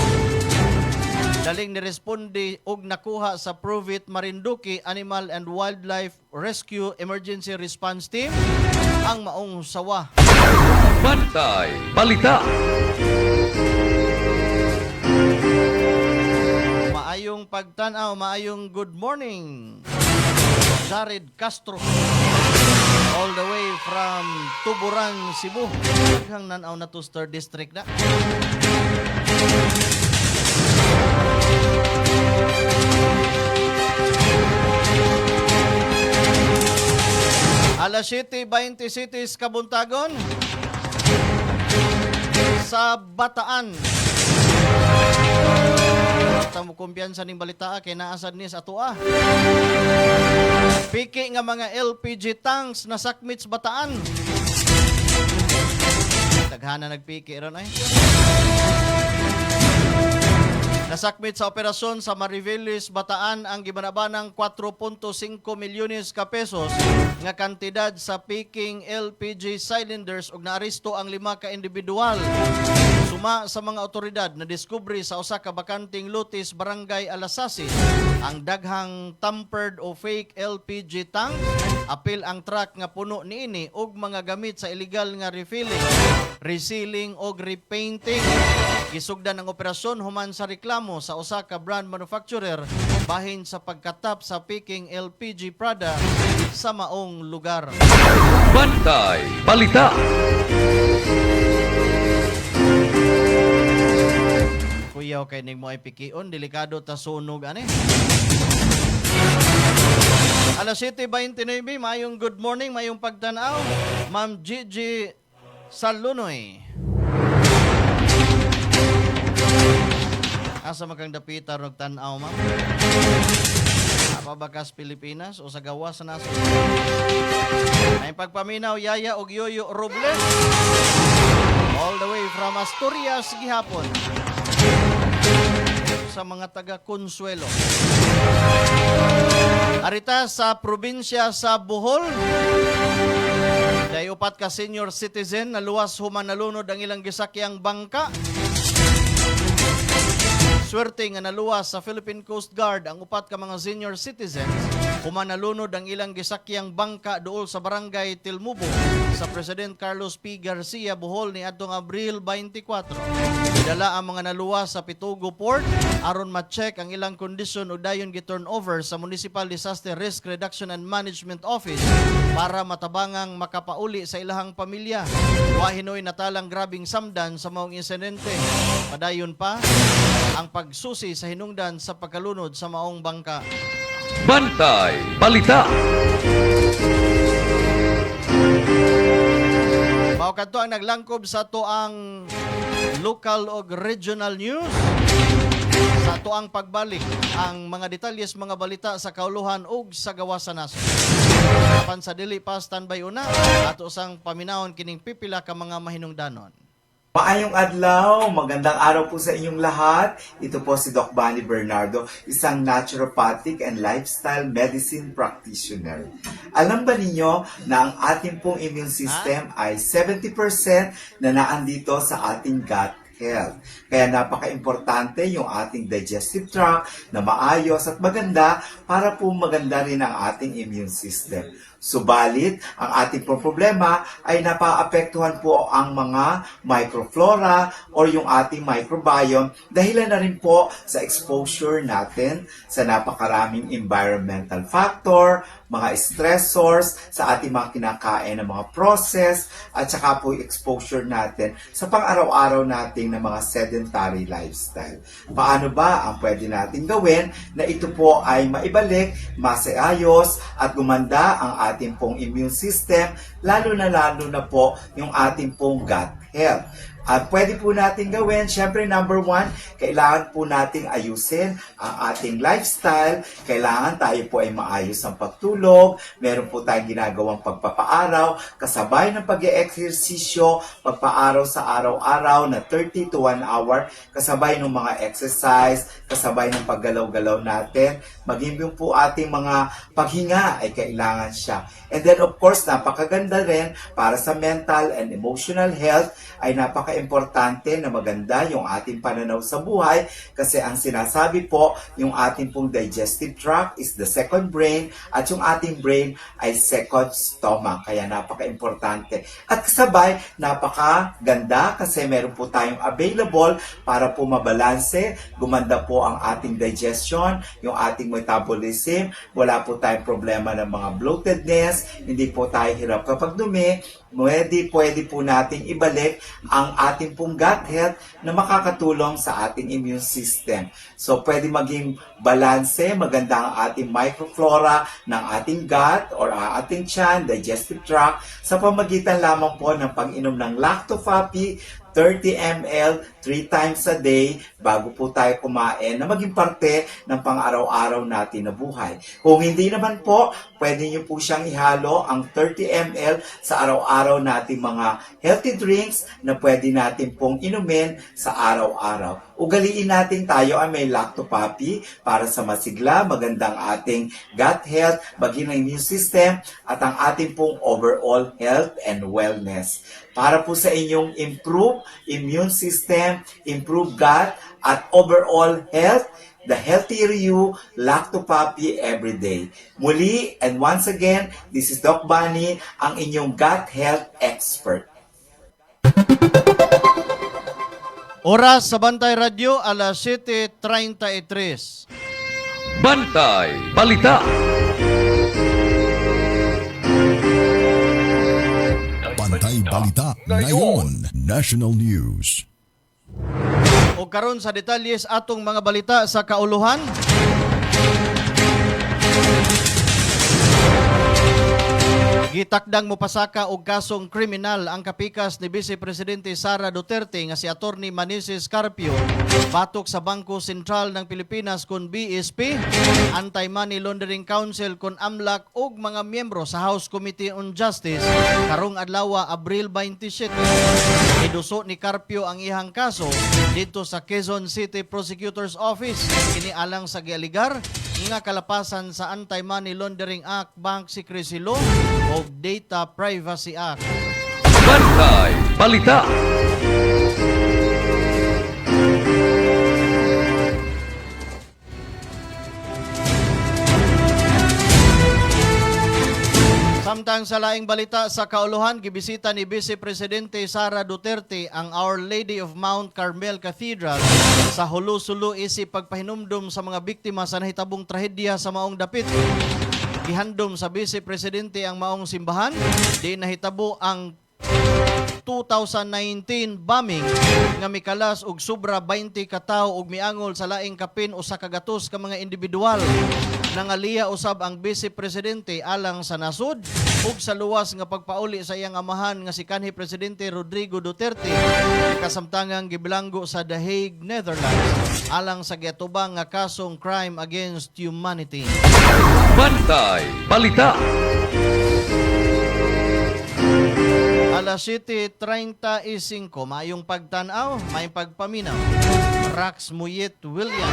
Speaker 16: Daling niresponde og nakuha sa Provit Marinduque Animal and Wildlife Rescue Emergency Response Team ang maong sawa.
Speaker 8: Bantay Balita.
Speaker 16: Maayong pagtanaw, maayong good morning. Jared Castro, all the way from Tuburan, Cebu. Daghang nanaw na to Star District na. Alas 7:20 cities Kabuntagon sa Bataan. Tamo kumpiyansa ning balita kay naasad ni sa atoa. Piki nga mga LPG tanks na sakmit sa Bataan. Daghana nagpiki ron ay. Nasakmit sa operasyon sa Mariveles, Bataan ang gibanabanang 4.5 milyones ka pesos nga kantidad sa peaking LPG cylinders ug naaresto ang 5 ka individual. Suma sa mga otoridad na diskubre sa usa ka bakanting lotes barangay Alasasi ang daghang tampered o fake LPG tank. Apil ang truck nga puno niini og mga gamit sa illegal nga refilling, resealing og repainting. Gisugdan ang operasyon human sa reklamo sa usa ka brand manufacturer bahin sa pagkatap sa peaking LPG product sa maong lugar.
Speaker 8: Bantay Balita.
Speaker 16: Kuyaw kay ning mo ay pikion, delikado ta sunog ani. Alas 7:29, mayong good morning, mayong pagtanaw. Ma'am Gigi Salunoy. Asa makang dapita rog tan-aw, ma'am? Apabakas Pilipinas o sa gawas sa nasod? Ay pagpaminaw Yaya og Yoyo Robles. All the way from Asturias gihapon. Sa mga taga Consuelo. Arita sa probinsya sa Bohol. Dahil upat ka senior citizen na luwas human nalunod ang ilang gisakyang bangka. Swerte nga naluwas sa Philippine Coast Guard ang upat ka mga senior citizens human nalunod ang ilang gisakyang bangka duol sa barangay Tilmubo sa President Carlos P. Garcia, Bohol ni adtong Abril 24. Dala ang mga naluwas sa Pitugo Port aron ma-check ang ilang kondisyon o dayon gi-turn over sa Municipal Disaster Risk Reduction and Management Office para matabangang makapauli sa ilahang pamilya. Wahinoy natalang grabing samdan sa maong insidente. Padayon pa ang pagsusi sa hinungdan sa pagkalunod sa maong bangka.
Speaker 8: Bantay Balita.
Speaker 16: Mao kadto ang naglangkob sa tuang local o regional news. Sa tuang pagbalik ang mga detalyes mga balita sa kauluhan ug sa gawas sa nasod. Apan sa dili pa standby una ato sang paminahon kining pipila ka mga mahinungdanon.
Speaker 20: Maayong adlaw, magandang araw po sa inyong lahat. Ito po si Doc Bunny Bernardo, isang naturopathic and lifestyle medicine practitioner. Alam ba ninyo na ang ating pong immune system ay 70% na naandito sa ating gut health. Kaya napaka-importante yung ating digestive tract na maayos at maganda para po maganda rin ang ating immune system. Subalit, ang ating problema ay napaapektuhan po ang mga microflora or yung ating microbiome dahilan na rin po sa exposure natin sa napakaraming environmental factor, mga stressors sa ating mga kinakain ng mga process at saka po yung exposure natin sa pang-araw-araw nating na mga sedentary lifestyle. Paano ba ang pwede natin gawin na ito po ay maibalik, maseayos at gumanda ang ating pong immune system, lalo na po yung ating pong gut health. At pwede po natin gawin, syempre number 1, kailangan po nating ayusin ang ating lifestyle. Kailangan tayo po ay maayos ang pagtulog. Meron po tayong ginagawang pagpapaaraw, kasabay ng pag-eeksesisyo, pagpaaraw sa araw-araw na 30 to 1 hour, kasabay ng mga exercise, kasabay ng paggalaw-galaw natin. Maging yung po ating mga paghinga ay kailangan siya. And then of course, napakaganda rin para sa mental and emotional health ay napaka-importante na maganda yung ating pananaw sa buhay kasi ang sinasabi po, yung ating pong digestive tract is the second brain at yung ating brain ay second stomach. Kaya napaka-importante. At kasabay, napakaganda kasi meron po tayong available para po mabalanse, gumanda po ang ating digestion, yung ating metabolism, wala po tayong problema ng mga bloatedness, hindi po tayo hirap kapag dumi, pwede po nating ibalik ang ating pong gut health na makakatulong sa ating immune system. So, pwede maging balanse, maganda ang ating microflora ng ating gut or ating tiyan, digestive tract, sa pamagitan lamang po ng pag-inom ng Lactofapi, 30 ml 3 times a day bago po tayo kumain na maging parte ng pang-araw-araw natin na buhay. Kung hindi naman po, pwede nyo po siyang ihalo ang 30 ml sa araw-araw nating mga healthy drinks na pwede natin pong inumin sa araw-araw. Ugaliin natin tayo ay may Lactopapi para sa masigla, magandang ating gut health, maging ang immune system at ang ating pong overall health and wellness. Para po sa inyong improve immune system, improve gut, at overall health, the healthier you, Lactopapi every day. Muli, and once again, this is Doc Bunny, ang inyong gut health expert.
Speaker 16: Oras sa Bantay Radio, alas 7:33.
Speaker 8: Bantay Balita.
Speaker 15: Bantay Balita ngayon, National News.
Speaker 16: O karon sa detalyes atong mga balita sa kauluhan. Gitakdang mopasaka og kasong kriminal ang kapikas ni Vice Presidente Sara Duterte nga si Attorney Manisis Carpio batok sa Bangko Sentral ng Pilipinas kun BSP, Anti-Money Laundering Council kun AMLAC ug mga miyembro sa House Committee on Justice karong adlaw Abril 27. Iduso ni Carpio ang ihang kaso dito sa Quezon City Prosecutor's Office kini alang sa gialigar nga kalapasan sa Anti-Money Laundering Act, Bank Secrecy Law o Data Privacy Act.
Speaker 8: Bantay Balita.
Speaker 16: Samtang sa laing balita sa kauluhan, gibisita ni Vice Presidente Sara Duterte ang Our Lady of Mount Carmel Cathedral sa Hulu-Sulu isip pagpahinumdum sa mga biktima sa nahitabong trahedya sa maong dapit. Gihandom sa Vice Presidente ang maong simbahan, di nahitabo ang 2019 bombing nga mikalas og sobra 20 ka tawo ug miangol sa laing kapin usa ka gatos ka mga individual. Nangaliya usab ang Vice Presidente alang sa nasud ug sa luwas nga pagpauli sa iyang amahan nga si kanhi Presidente Rodrigo Duterte kasamtangang gibilanggo sa The Hague, Netherlands alang sa giatubang nga kasong crime against humanity.
Speaker 8: Bantay Balita.
Speaker 16: Alas 7:35, mayong pagtanaw, may pagpaminaw. Rax Muyet William.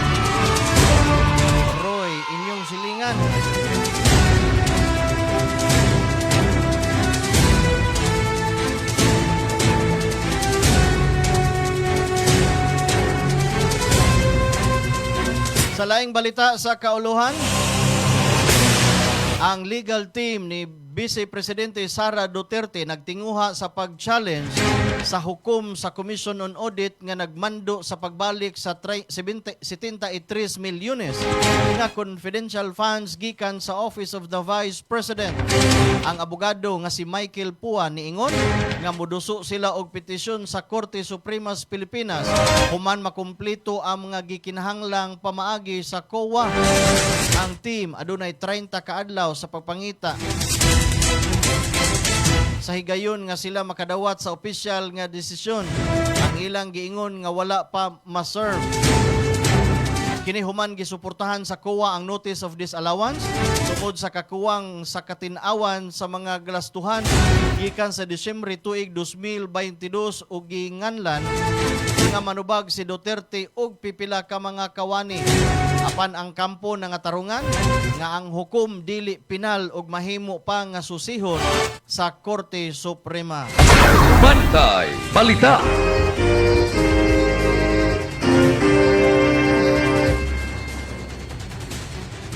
Speaker 16: Roy, inyong silingan. Sa laing balita sa kauluhan, ang legal team ni Vice Presidente Sara Duterte nagtinguha sa pag-challenge sa hukom sa Commission on Audit nga nagmando sa pagbalik sa 73 milyones nga confidential funds gikan sa Office of the Vice President. Ang abogado nga si Michael Pua niingon nga moduso sila og petisyon sa Korte Suprema sa Pilipinas human makumpleto ang mga gikinahanglang pamaagi sa COA. Ang team adunay 30 kaadlaw sa pagpangita sa higayon nga sila makadawat sa opisyal nga desisyon. Ang ilang giingon nga wala pa ma-serve. Kini human gisuportahan sa COA ang notice of disallowance tungod sa kakuwang sa katinawan sa mga galastuhan gikan sa Disyembre tuig 2022 ug ginganlan nga manubag si Duterte og pipila ka mga kawani apan ang kampo nga tarungan nga ang hukom dili pinal og mahimo pa nga susihon sa Korte Suprema.
Speaker 8: Bantay Balita.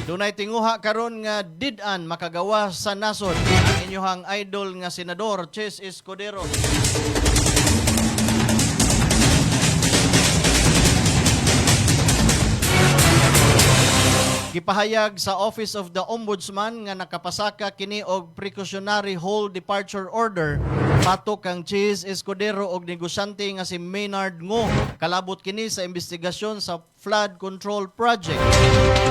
Speaker 16: Dunay tinguha karon nga did-an makagawa sa nasod ang inyong idol nga senador Chis Escudero. Gipahayag sa Office of the Ombudsman nga nakapasaka kini og precautionary hold departure order patok kang Chis Escudero og negosyante nga si Maynard Ngo. Kalabot kini sa investigasyon sa flood control project.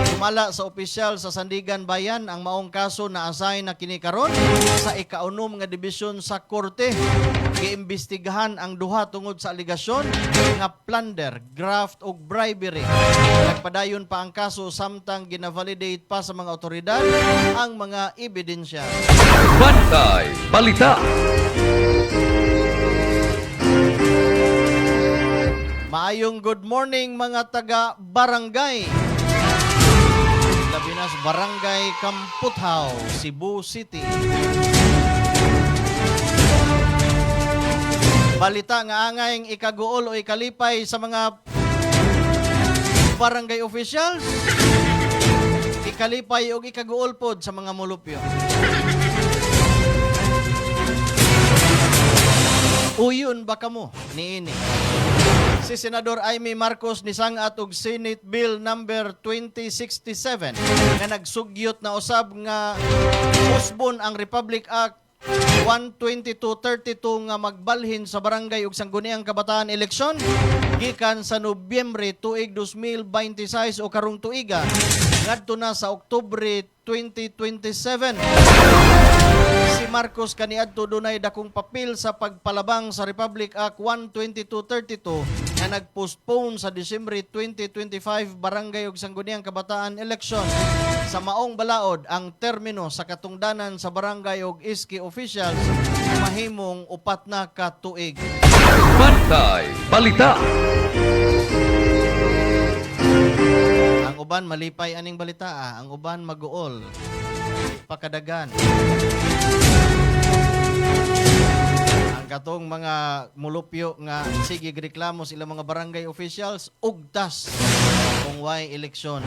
Speaker 16: Sumala sa opisyal sa Sandigan Bayan ang maong kaso na assign na kini karon sa ikaunom nga dibisyon sa korte. Giimbestigahan ang duha tungod sa aligasyon nga plunder, graft ug bribery. Nagpadayon pa ang kaso samtang gina-validate pa sa mga otoridad ang mga ebidensya.
Speaker 8: Bantay Balita.
Speaker 16: Maayong good morning mga taga-barangay. Labi na sa Barangay Kamputhaw, Cebu City. Balita nga angayng ikaguol o ikalipay sa mga barangay officials. Ikalipay o ikaguol pod sa mga mulupyo. Uyon ba kamo niini? Si Senador Amy Marcos nisangat og Senate Bill number 2067 nga nagsugyot na usab nga usbon ang Republic Act 12232 nga magbalhin sa barangay ug sangguniang kabataan eleksyon gikan sa Nobyembre tuig 2026 o karong tuiga ngadto na sa Oktubre 2027. Si Marcos kaniadto dunay dakong papel sa pagpalabang sa Republic Act 12232 na nagpostpone sa Disyembre 2025 barangay ug sangguniang kabataan eleksyon. Sa maong balaod ang termino sa katungdanan sa barangay ug iski officials mahimong 4 na ka tuig.
Speaker 8: Bantay Balita.
Speaker 16: Ang uban malipay aning balita ang uban maguol. Pakadagan. Ang katong mga mulupyo nga sige reklamo sa ilang mga barangay officials ugtas kung way eleksyon.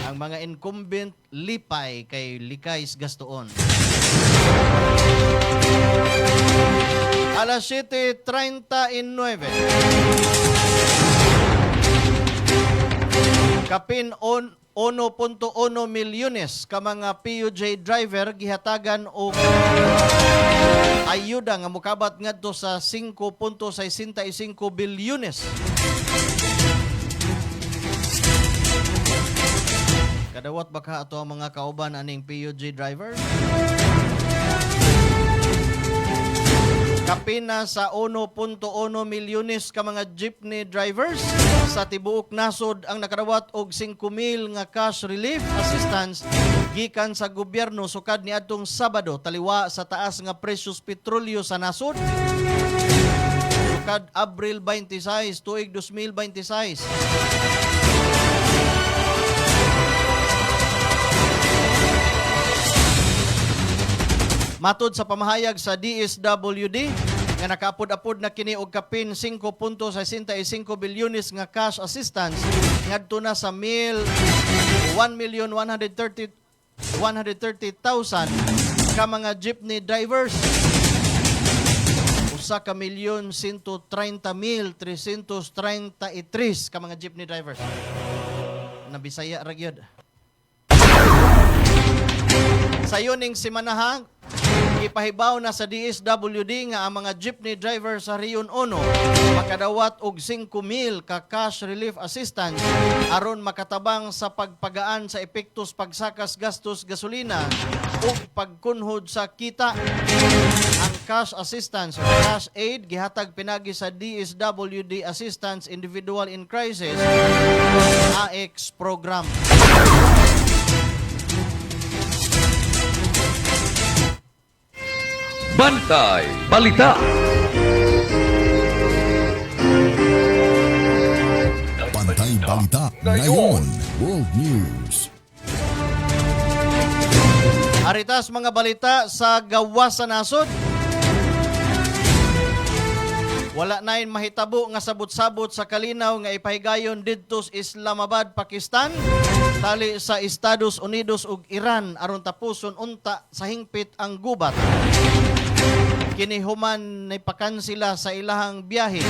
Speaker 16: Ang mga incumbent lipay kay likays gastoon. Alas 7:39. Kapin 1.1 milyones ka mga PUJ driver gihatagan og ayuda nga mokabat ngadto sa 5.65 bilyones. Kadawat baka ato ang mga kauban aning PUJ driver? Kapina sa 1.1 milyones ka mga jeepney drivers sa tibuok nasod ang nakadawat og 5,000 nga cash relief assistance gikan sa gobyerno sukad niadtong Sabado taliwa sa taas nga presyos petrolyo sa nasod. Sukad Abril 26 tuig 2026. Matod sa pamahayag sa DSWD nga nakaapod-apod na kini og kapin 5.65 bilyones nga cash assistance ngadto na sa 1,130,000 130,000 ka mga jeepney drivers. 1,130,333 ka mga jeepney drivers. Nabisaya ra gyud. Sayo ning simanahan, ipahibaw na sa DSWD nga ang mga jeepney driver sa Rion 1 makadawat og 5,000 ka cash relief assistance aron makatabang sa pagpagaan sa epektos pagsakas gastos gasolina ug pagkunhod sa kita. Ang cash assistance o cash aid gihatag pinagi sa DSWD Assistance Individual in Crisis AX program.
Speaker 8: Bantay Balita.
Speaker 15: Bantay Balita ngayon. World News.
Speaker 16: Aritas mga balita sa gawas sa nasod. Wala nain mahitabo nga sabot-sabot sa kalinaw nga ipahigayon didto sa Islamabad, Pakistan, tali sa Estados Unidos ug Iran aron tapuson unta sa hingpit ang gubat. Kinihuman na ipakansila sa ilahang biyahe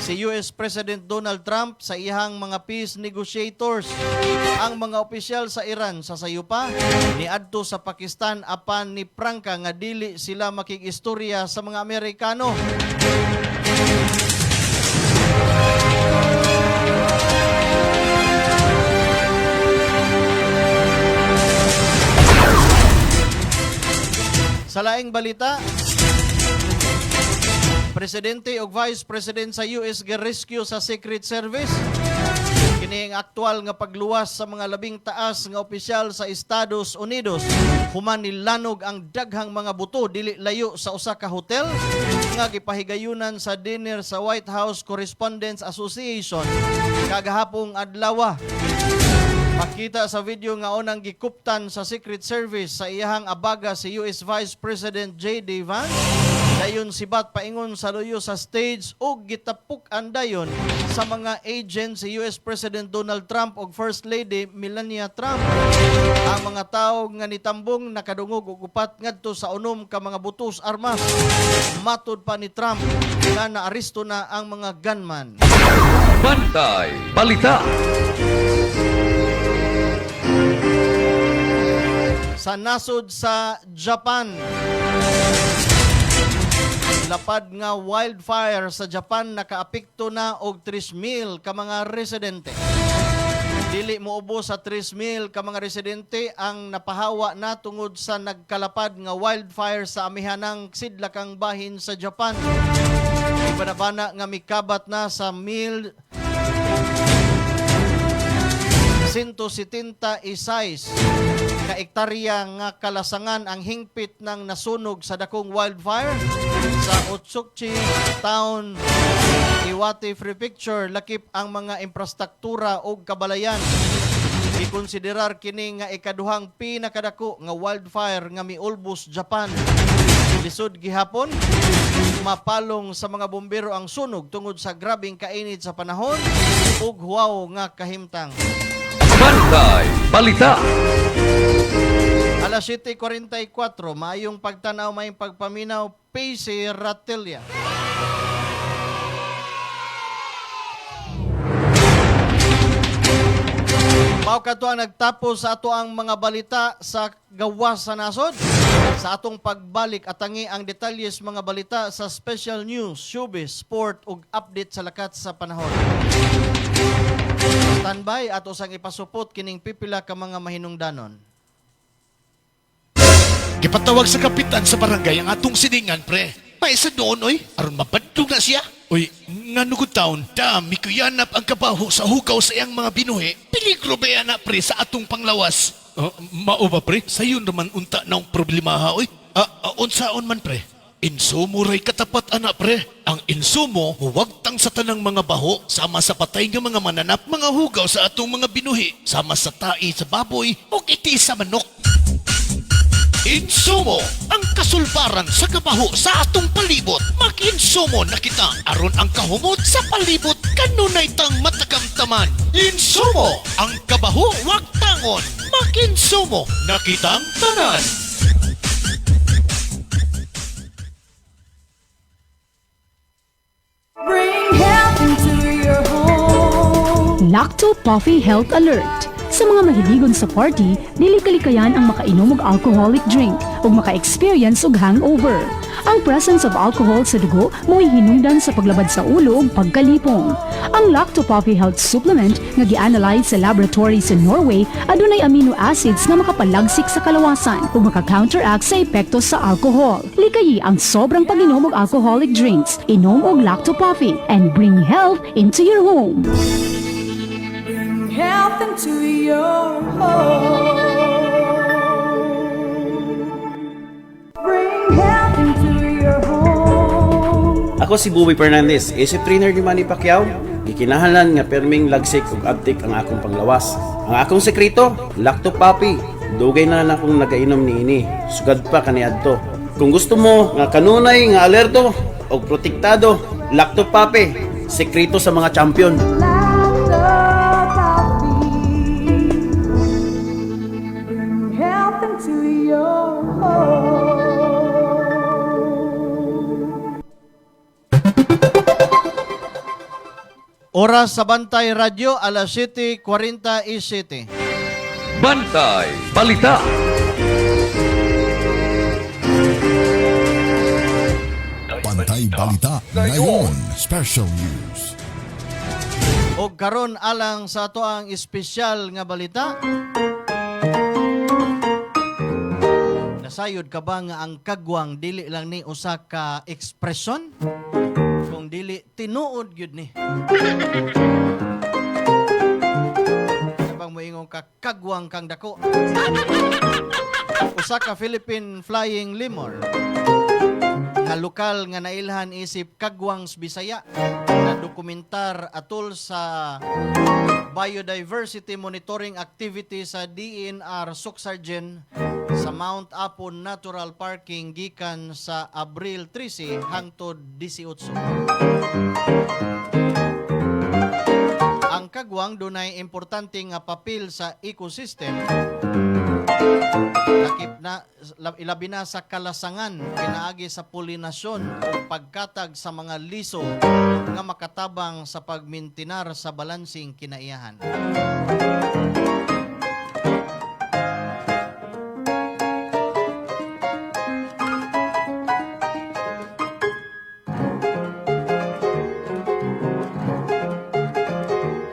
Speaker 16: si US President Donald Trump sa ihang mga peace negotiators. Ang mga opisyal sa Iran sa sayupa niadto sa Pakistan apan ni prangka nga dili sila makigistorya sa mga Amerikano. Sa laing balita, Presidente o Vice President sa US gi-rescue sa Secret Service. Kini ang aktual nga pagluwas sa mga labing taas nga opisyal sa Estados Unidos. Human nilanog ang daghang mga buto dili layo sa usa ka hotel nga gipahigayunan sa dinner sa White House Correspondents Association kagahapong adlaw. Makita sa video nga unang gikuptan sa Secret Service sa iyahang abaga si US Vice President J.D. Vance. Dayon sibat paingon sa luyo sa stage ug gitapuk andayon sa mga agents si US President Donald Trump ug First Lady Melania Trump. Ang mga tawo nga nitambong nakadungog og upat ngadto sa unom ka mga butos armas. Matud pa ni Trump nga naaresto na ang mga gunman.
Speaker 8: Bantay Balita.
Speaker 16: Sa nasod sa Japan, lapad nga wildfire sa Japan nakaapekto na og 3,000 ka mga residente. Dili moubos sa 3,000 ka mga residente ang napahawa na tungod sa nagkalapad nga wildfire sa amihanang sidlakang bahin sa Japan. Ibanabana nga mikabat na sa 176 ka ektarya nga kalasangan ang hingpit ng nasunog sa dakong wildfire sa Otsukchi Town, Iwate Prefecture. Lakip ang mga infrastruktura o kabalayan. Ikonsiderar kini nga ikaduhang pinakadako nga wildfire nga miulbos Japan. Lisod gihapon, mapalong sa mga bombero ang sunog tungod sa grabing kainit sa panahon ug huwaw nga kahimtang.
Speaker 8: Bantay Balita.
Speaker 16: Alas 7:44, maayong pagtanaw, maayong pagpaminaw, PC Ratelia. Mao kadto ang nagtapos sa ato ang mga balita sa gawas sa nasod. Sa atong pagbalik atangi ang detalyes mga balita sa special news, showbiz, sport ug update sa lakat sa panahon. Standby at usang ipasupot kining pipila ka mga mahinungdanon.
Speaker 15: Gipatawag sa kapitan sa barangay ang atong siningan, pre. Paisa doon, oy. Aron mabadtog na siya. Oy, nanugod taon, dami ko yanap ang kabaho sa hugaw sa iyang mga binuhi. Peligro ba yan na, pre, sa atong panglawas? Mao ba, pre? Sayo naman unta na ang problema, ha, oy. Unsaon man, pre? Insumo ray katapat, anak, pre. Ang insumo, huwagtang sa tanang mga baho, sama sa patay ng mga mananap, mga hugaw sa atong mga binuhi, sama sa tai sa baboy, o iti sa manok. Insumo, ang kasulbaran sa kabaho sa atong palibot. Mag-insumo na kita aron ang kahumot sa palibot kanunay tang matakam nararamdaman. Insumo, ang kabaho wag tangon. Makinsumo, nakitang tanan.
Speaker 11: Bring health into your home.
Speaker 18: Lacto Puffy Health Alert. Sa mga mahiligon sa party, dili kalikayan ang makainom og alcoholic drink o maka-experience og hangover. Ang presence of alcohol sa dugo mo'y hinungdan sa paglabad sa ulo ug pagkalipong. Ang Lacto Puffy Health Supplement nga gi-analyze sa laboratory sa Norway adunay amino acids nga makapalagsik sa kalawasan ug maka-counteract sa epekto sa alcohol. Likayi ang sobrang pag-inom og alcoholic drinks. Inom og Lacto Puffy and bring health into your home.
Speaker 11: Bring health into your home. Bring health into your home.
Speaker 21: Ako si Bobby Fernandez, isip trainer ni Manny Pacquiao. Gikinahanglan nga perming lagsik ug abtik ang akong panglawas. Ang akong sekreto, Lacto Puffy. Dugay na lang akong nagainom niini. Sugad pa kaniadto. Kung gusto mo nga kanunay nga alerto o protektado, Lacto Puffy. Sekreto sa mga champion.
Speaker 11: Bring health into your home.
Speaker 16: Oras sa Bantay Radio, alas 7:47.
Speaker 8: Bantay Balita.
Speaker 15: Bantay Balita ngayon. Special News.
Speaker 16: O karon alang sa ato ang espesyal nga balita. Nasayod ka ba nga ang kagwang dili lang ni usa ka ekspresyon? Kung dili tinuod gyud ni. Sabang moingon ka kagwang kang dako. Usa ka Philippine flying lemur nga lokal nga nailhan isip kagwang sa Bisaya na dokumentar atol sa biodiversity monitoring activity sa DNR Suksargen sa Mount Apo Natural Parking gikan sa Abril 13 hangtod 18. Ang kagwang dunay importante nga papel sa ecosystem. Lakip na ilabi na sa kalasangan pinaagi sa polinasyon o pagkatag sa mga liso nga makatabang sa pagmintinar sa balansing kinaiyahan.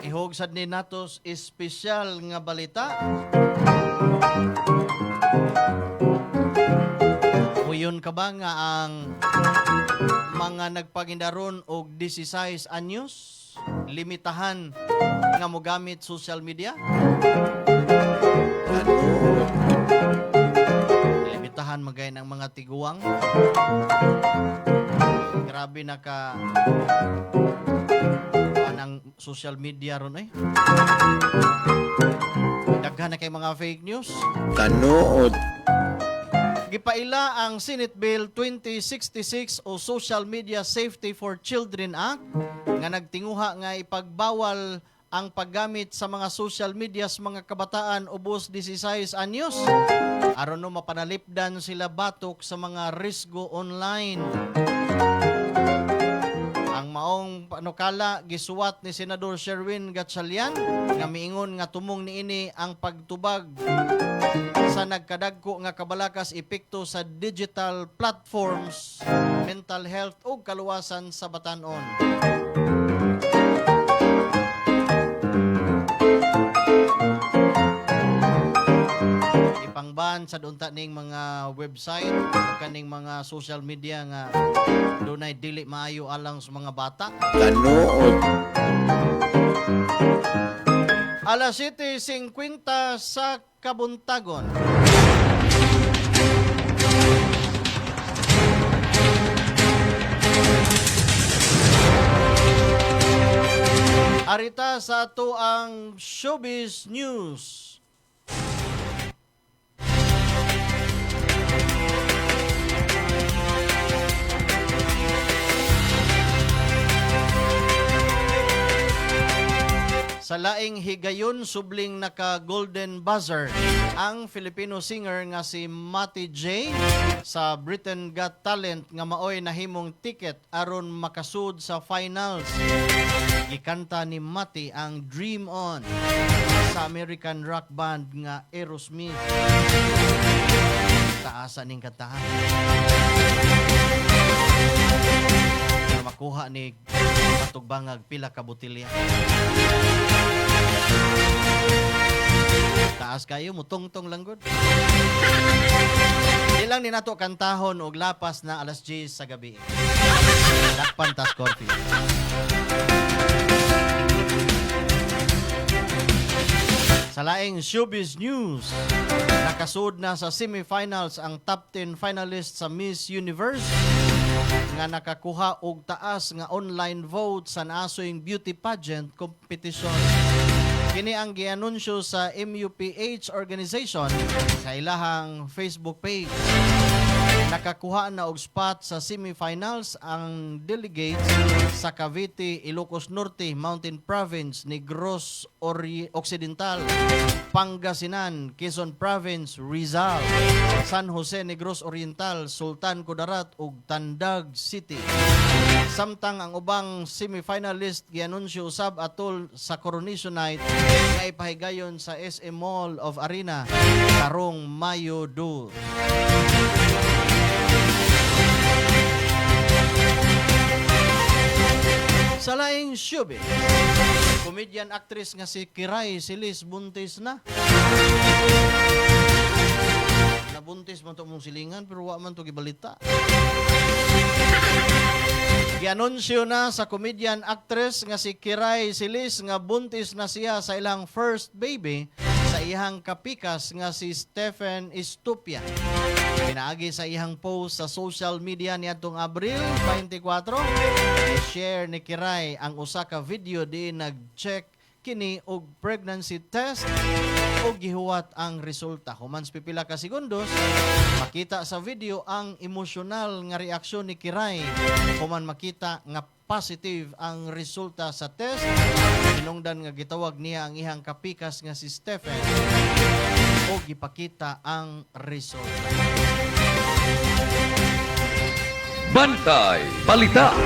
Speaker 16: Ihogsad ni natos espesyal nga balita. Muyon ka ba nga ang mga nagpagindaron og 16 anyos limitahan nga mogamit social media? Limitahan magay ng mga tiguang. Grabe na ka ang social media ron eh. Daghan na kay mga fake news.
Speaker 12: Kanood.
Speaker 16: Gipaila ang Senate Bill 2066 o Social Media Safety for Children Act nga nagtinguha nga ipagbawal ang paggamit sa mga social media sa mga kabataan ubos 16 anyos aron no mapanalipdan sila batok sa mga risgo online. Ang maong panukala gisuwat ni Senador Sherwin Gatchalian nga miingon nga tumong niini ang pagtubag sa nagkadagko nga kabalakas epekto sa digital platforms, mental health ug kaluwasan sa batan-on. Ipangban sa dunta ning mga website ug kaning mga social media nga dunay dili maayo alang sa mga bata.
Speaker 12: Kanood.
Speaker 16: Alas 7:50 sa Kabuntagon. Arita sa ato ang Showbiz News. Sa laing higayon, subling naka Golden Buzzer ang Filipino singer nga si Mati J sa Britain Got Talent nga maoy nahimong ticket aron makasud sa finals. Gikanta ni Mati ang Dream On sa American rock band nga Aerosmith. Taasan ning kantahan. Na makuha ni Batugbangag pila ka botilya. Taas kayo, mutungtong lang gud. Ilang ni nato kantahon og lapas na alas 10 sa gabi. Dakpan tas coffee. Sa laing showbiz news, nakasud na sa semifinals ang top 10 finalists sa Miss Universe nga nakakuha og taas nga online vote sa nasoyng beauty pageant competition. Kini ang gianunsyo sa MUPH organization sa ilahang Facebook page. Nakakuha na og spot sa semifinals ang delegates sa Cavite, Ilocos Norte, Mountain Province, Negros Occidental, Pangasinan, Quezon Province, Rizal, San Jose, Negros Oriental, Sultan Kudarat ug Tandag City. Samtang ang ubang semifinalist gianunsyo usab atol sa Coronation Night nga ipahigayon sa SM Mall of Arena karong Mayo 2. Sa laing showbiz, comedian actress nga si Kiray Silis buntis na. Nabuntis man to mong silingan pero wa man to gibalita. Gianunsyo na sa comedian actress nga si Kiray Silis nga buntis na siya sa ilang first baby sa iyang kapikas nga si Stephen Estupia. Pinaagi sa iyang post sa social media niadtong Abril 24, i-share ni Kiray ang usa ka video di nag-check kini og pregnancy test o gihuwat ang resulta. Human pipila ka segundos, makita sa video ang emosyonal nga reaksyon ni Kiray. Human makita nga positive ang resulta sa test. Hinungdan nga gitawag niya ang ihang kapikas nga si Stephen o gipakita ang resulta.
Speaker 8: Bantay Balita.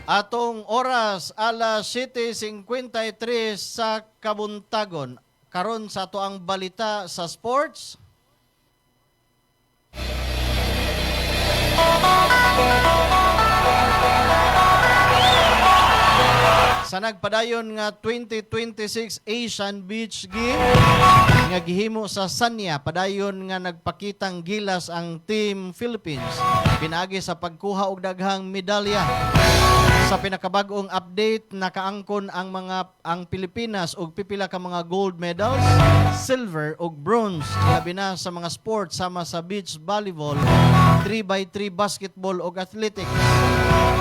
Speaker 16: Atong oras alas 7:53 sa kabuntagon. Karon sa ato ang balita sa sports. Sa nagpadayon nga 2026 Asian Beach Games nga gihimo sa Sanya, padayon nga nagpakitang gilas ang Team Philippines pinaagi sa pagkuha og daghang medalya. Sa pinakabag-ong update, nakaangkon ang Pilipinas og pipila ka mga gold medals, silver ug bronze labi na sa mga sports sama sa beach volleyball, 3x3 basketball ug athletics.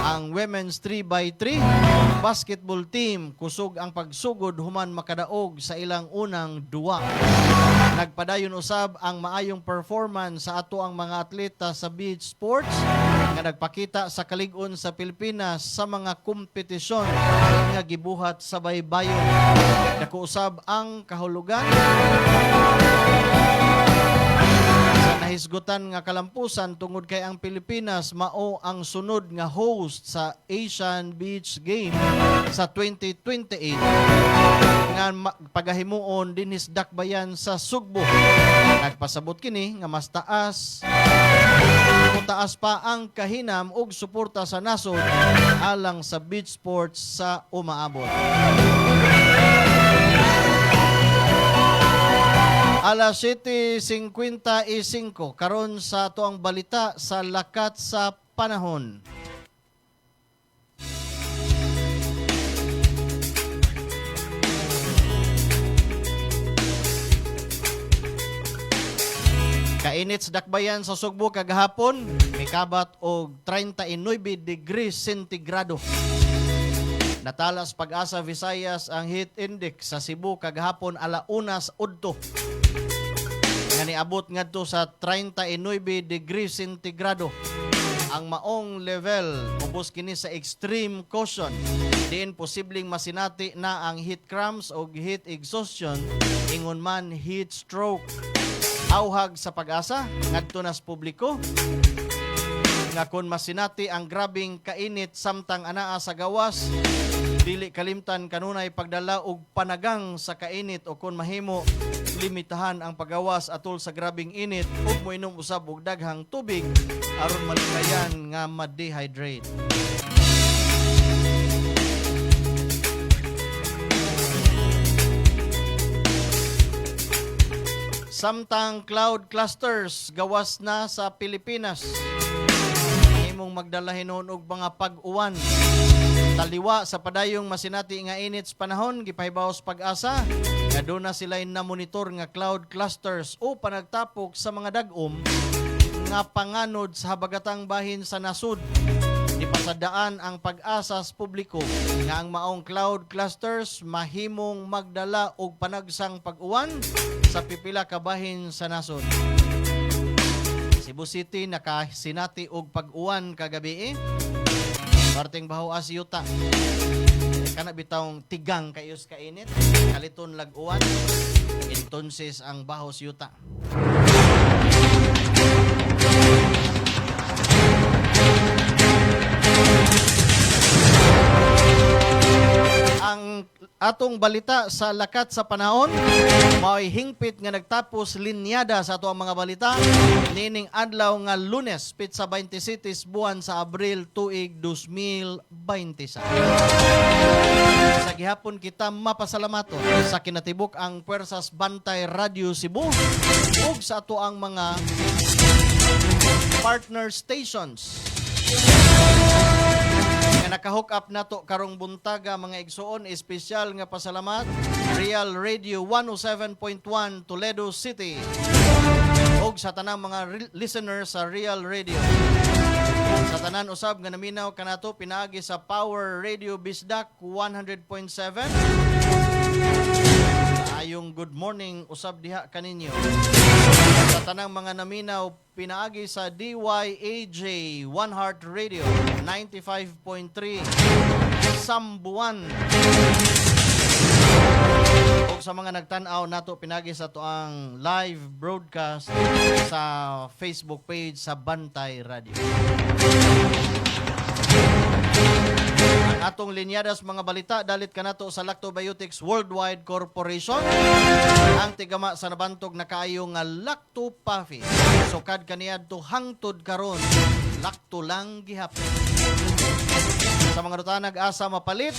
Speaker 16: Ang women's 3x3 basketball team kusog ang pagsugod human makadaog sa ilang unang duwa. Nagpadayon usab ang maayong performance sa ato ang mga atleta sa beach sports nga nagpakita sa kalig-on sa Pilipinas sa mga kompetisyon nga gibuhat sa baybayon. Dako usab ang kahulugan sa nahisgutan nga kalampusan tungod kay ang Pilipinas mao ang sunod nga host sa Asian Beach Games sa 2028 nga pagahimuon dinhis Dakbayan sa Sugbo. Nagpasabot kini nga mas taas pa ang kahinam ug suporta sa nasod alang sa beach sports sa umaabot. Alas 7:55 karon sa ato ang balita sa lakat sa panahon. Kainit sa Dakbayan sa Sugbo kagahapon, mikabat og 39 degrees sentigrado. Natalas Pag-asa Visayas ang heat index sa Cebu kagahapon alaunas udto. Nga niabot ngadto sa 39 degrees sentigrado. ang maong level ubos kini sa extreme caution. Diin posibleng masinati na ang heat cramps o heat exhaustion, ingon man heat stroke. Auhag sa pag-asa ngadto nas publiko nga kun masinati ang grabing kainit samtang anaa sa gawas, dili kalimtan kanunay pagdala og panagang sa kainit o kun mahimo limitahan ang paggawas atol sa grabing init ug moinom usab og daghang tubig aron malikayan nga ma-dehydrate. Samtang cloud clusters gawas na sa Pilipinas, imong magdala hinon og mga pag-uwan. Taliwa sa padayong masinati nga init sa panahon, gipahibaos pag-asa nga doon na sila na-monitor nga cloud clusters o panagtapok sa mga dagom nga panganod sa habagatang bahin sa nasud. Ipasadaan ang pag-asa sa publiko nga ang maong cloud clusters mahimong magdala og panagsang pag-uwan sa pipila ka bahin sa nasod. Cebu City nakasinati og pag-uwan kagabi Parting bahawas yuta. Kana bitawng tigang kayos kainit, kaliton lag-uwan. Entonces ang bahos yuta. Ang atong balita sa lakat sa panahon, mao'y hingpit nga nagtapos linyada sa ato ang mga balita nining adlaw nga Lunes, pitsa 27 buwan sa Abril tuig 2026. Sa gihapon kita mapasalamaton sa kinatibok ang Puwersas Bantay Radio Cebu ug sa ato ang mga partner stations nga naka-hook up nato karong buntaga mga igsoon. Espesyal nga pasalamat Real Radio 107.1 Toledo City ug sa tanang mga listeners sa Real Radio. Sa tanan usab nga naminaw kanato pinaagi sa Power Radio Bisdak 100.7. Ayong good morning usab diha kaninyo. Sa tanang mga naminaw pinaagi sa DYAJ One Heart Radio 95.3 Sambuan. O sa mga nagtan-aw nato pinagi sa tuang live broadcast sa Facebook page sa Bantay Radio. Ang atong linyadas mga balita dalit kanato sa Lactobiotics Worldwide Corporation. Ang tigama sa nabantog na kaayo nga Lacto Puffy. Sukad kaniadto hangtod karon lakto lang gihapon. Sa mga rutanag asa mapalit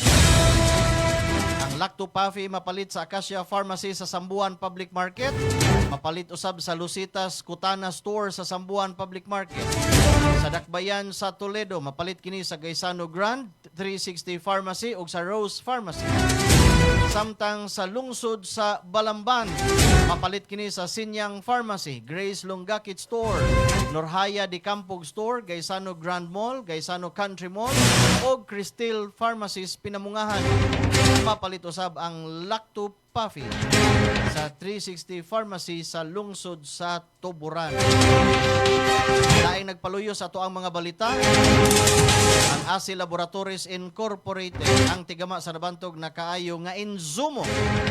Speaker 16: ang Lacto Puffy mapalit sa Acacia Pharmacy sa Sambuan Public Market, mapalit usab sa Lucitas Kutana Store sa Sambuan Public Market. Sa Dakbayan sa Toledo, mapalit kini sa Gaisano Grand 360 Pharmacy ug sa Rose Pharmacy. Samtang sa lungsod sa Balamban, mapalit kini sa Sinyang Pharmacy, Grace Longakit Store, Norhaya de Campog Store, Gaisano Grand Mall, Gaisano Country Mall ug Cristil Pharmacies Pinamungahan. Mapalit usab ang Lacto Puffy sa 360 Pharmacy sa lungsod sa Tuburan. Daing nagpaluyo sa ato ang mga balita, ang ASI Laboratories Incorporated, ang tigama sa nabantog na kaayo nga insumo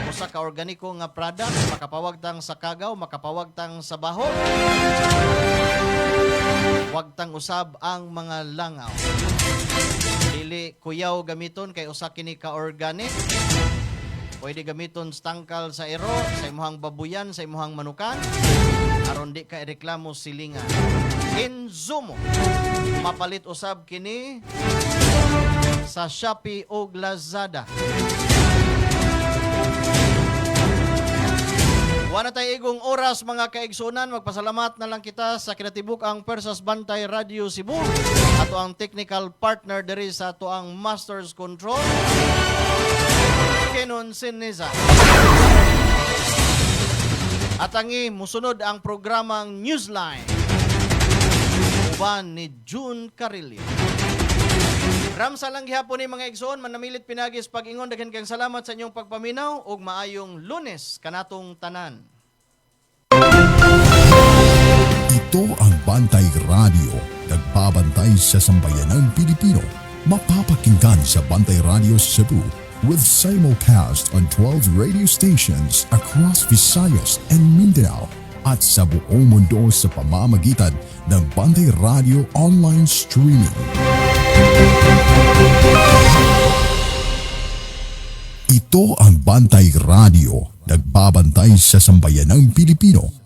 Speaker 16: usa ka organiko nga product, makapawagtang sa kagaw, makapawagtang sa baho, wagtang usab ang mga langaw. Dili kuyaw gamiton kay usa kini ka organic. Pwede gamiton sa tangkal sa ero, sa imuhang babuyan, sa imuhang manukan, aron di ka ireklamo silingan. Insumo, mapalit usab kini sa Shopee ug Lazada. Wala tayo igong oras mga kaigsunan, magpasalamat na lang kita sa kinatibuk ang Puwersas Bantay Radio Cebu, ato ang technical partner diri sa ato ang Masters Control, Kenon Sinisa. At angi musunod ang programang Newsline uban ni June Carillo. Ramsa lang gihapon ni mga igsoon, manamilit pinagis pag-ingon, daghan kang salamat sa inyong pagpaminaw ug maayong Lunes kanatong tanan.
Speaker 2: Ito ang Bantay Radio, nagbabantay sa sambayanang Pilipino. Mapapakinggan sa Bantay Radio Cebu with simulcast on 12 radio stations across Visayas and Mindanao at sa buong mundo sa pamamagitan ng Bantay Radio online streaming. Ito ang Bantay Radio, nagbabantay sa sambayanang Pilipino.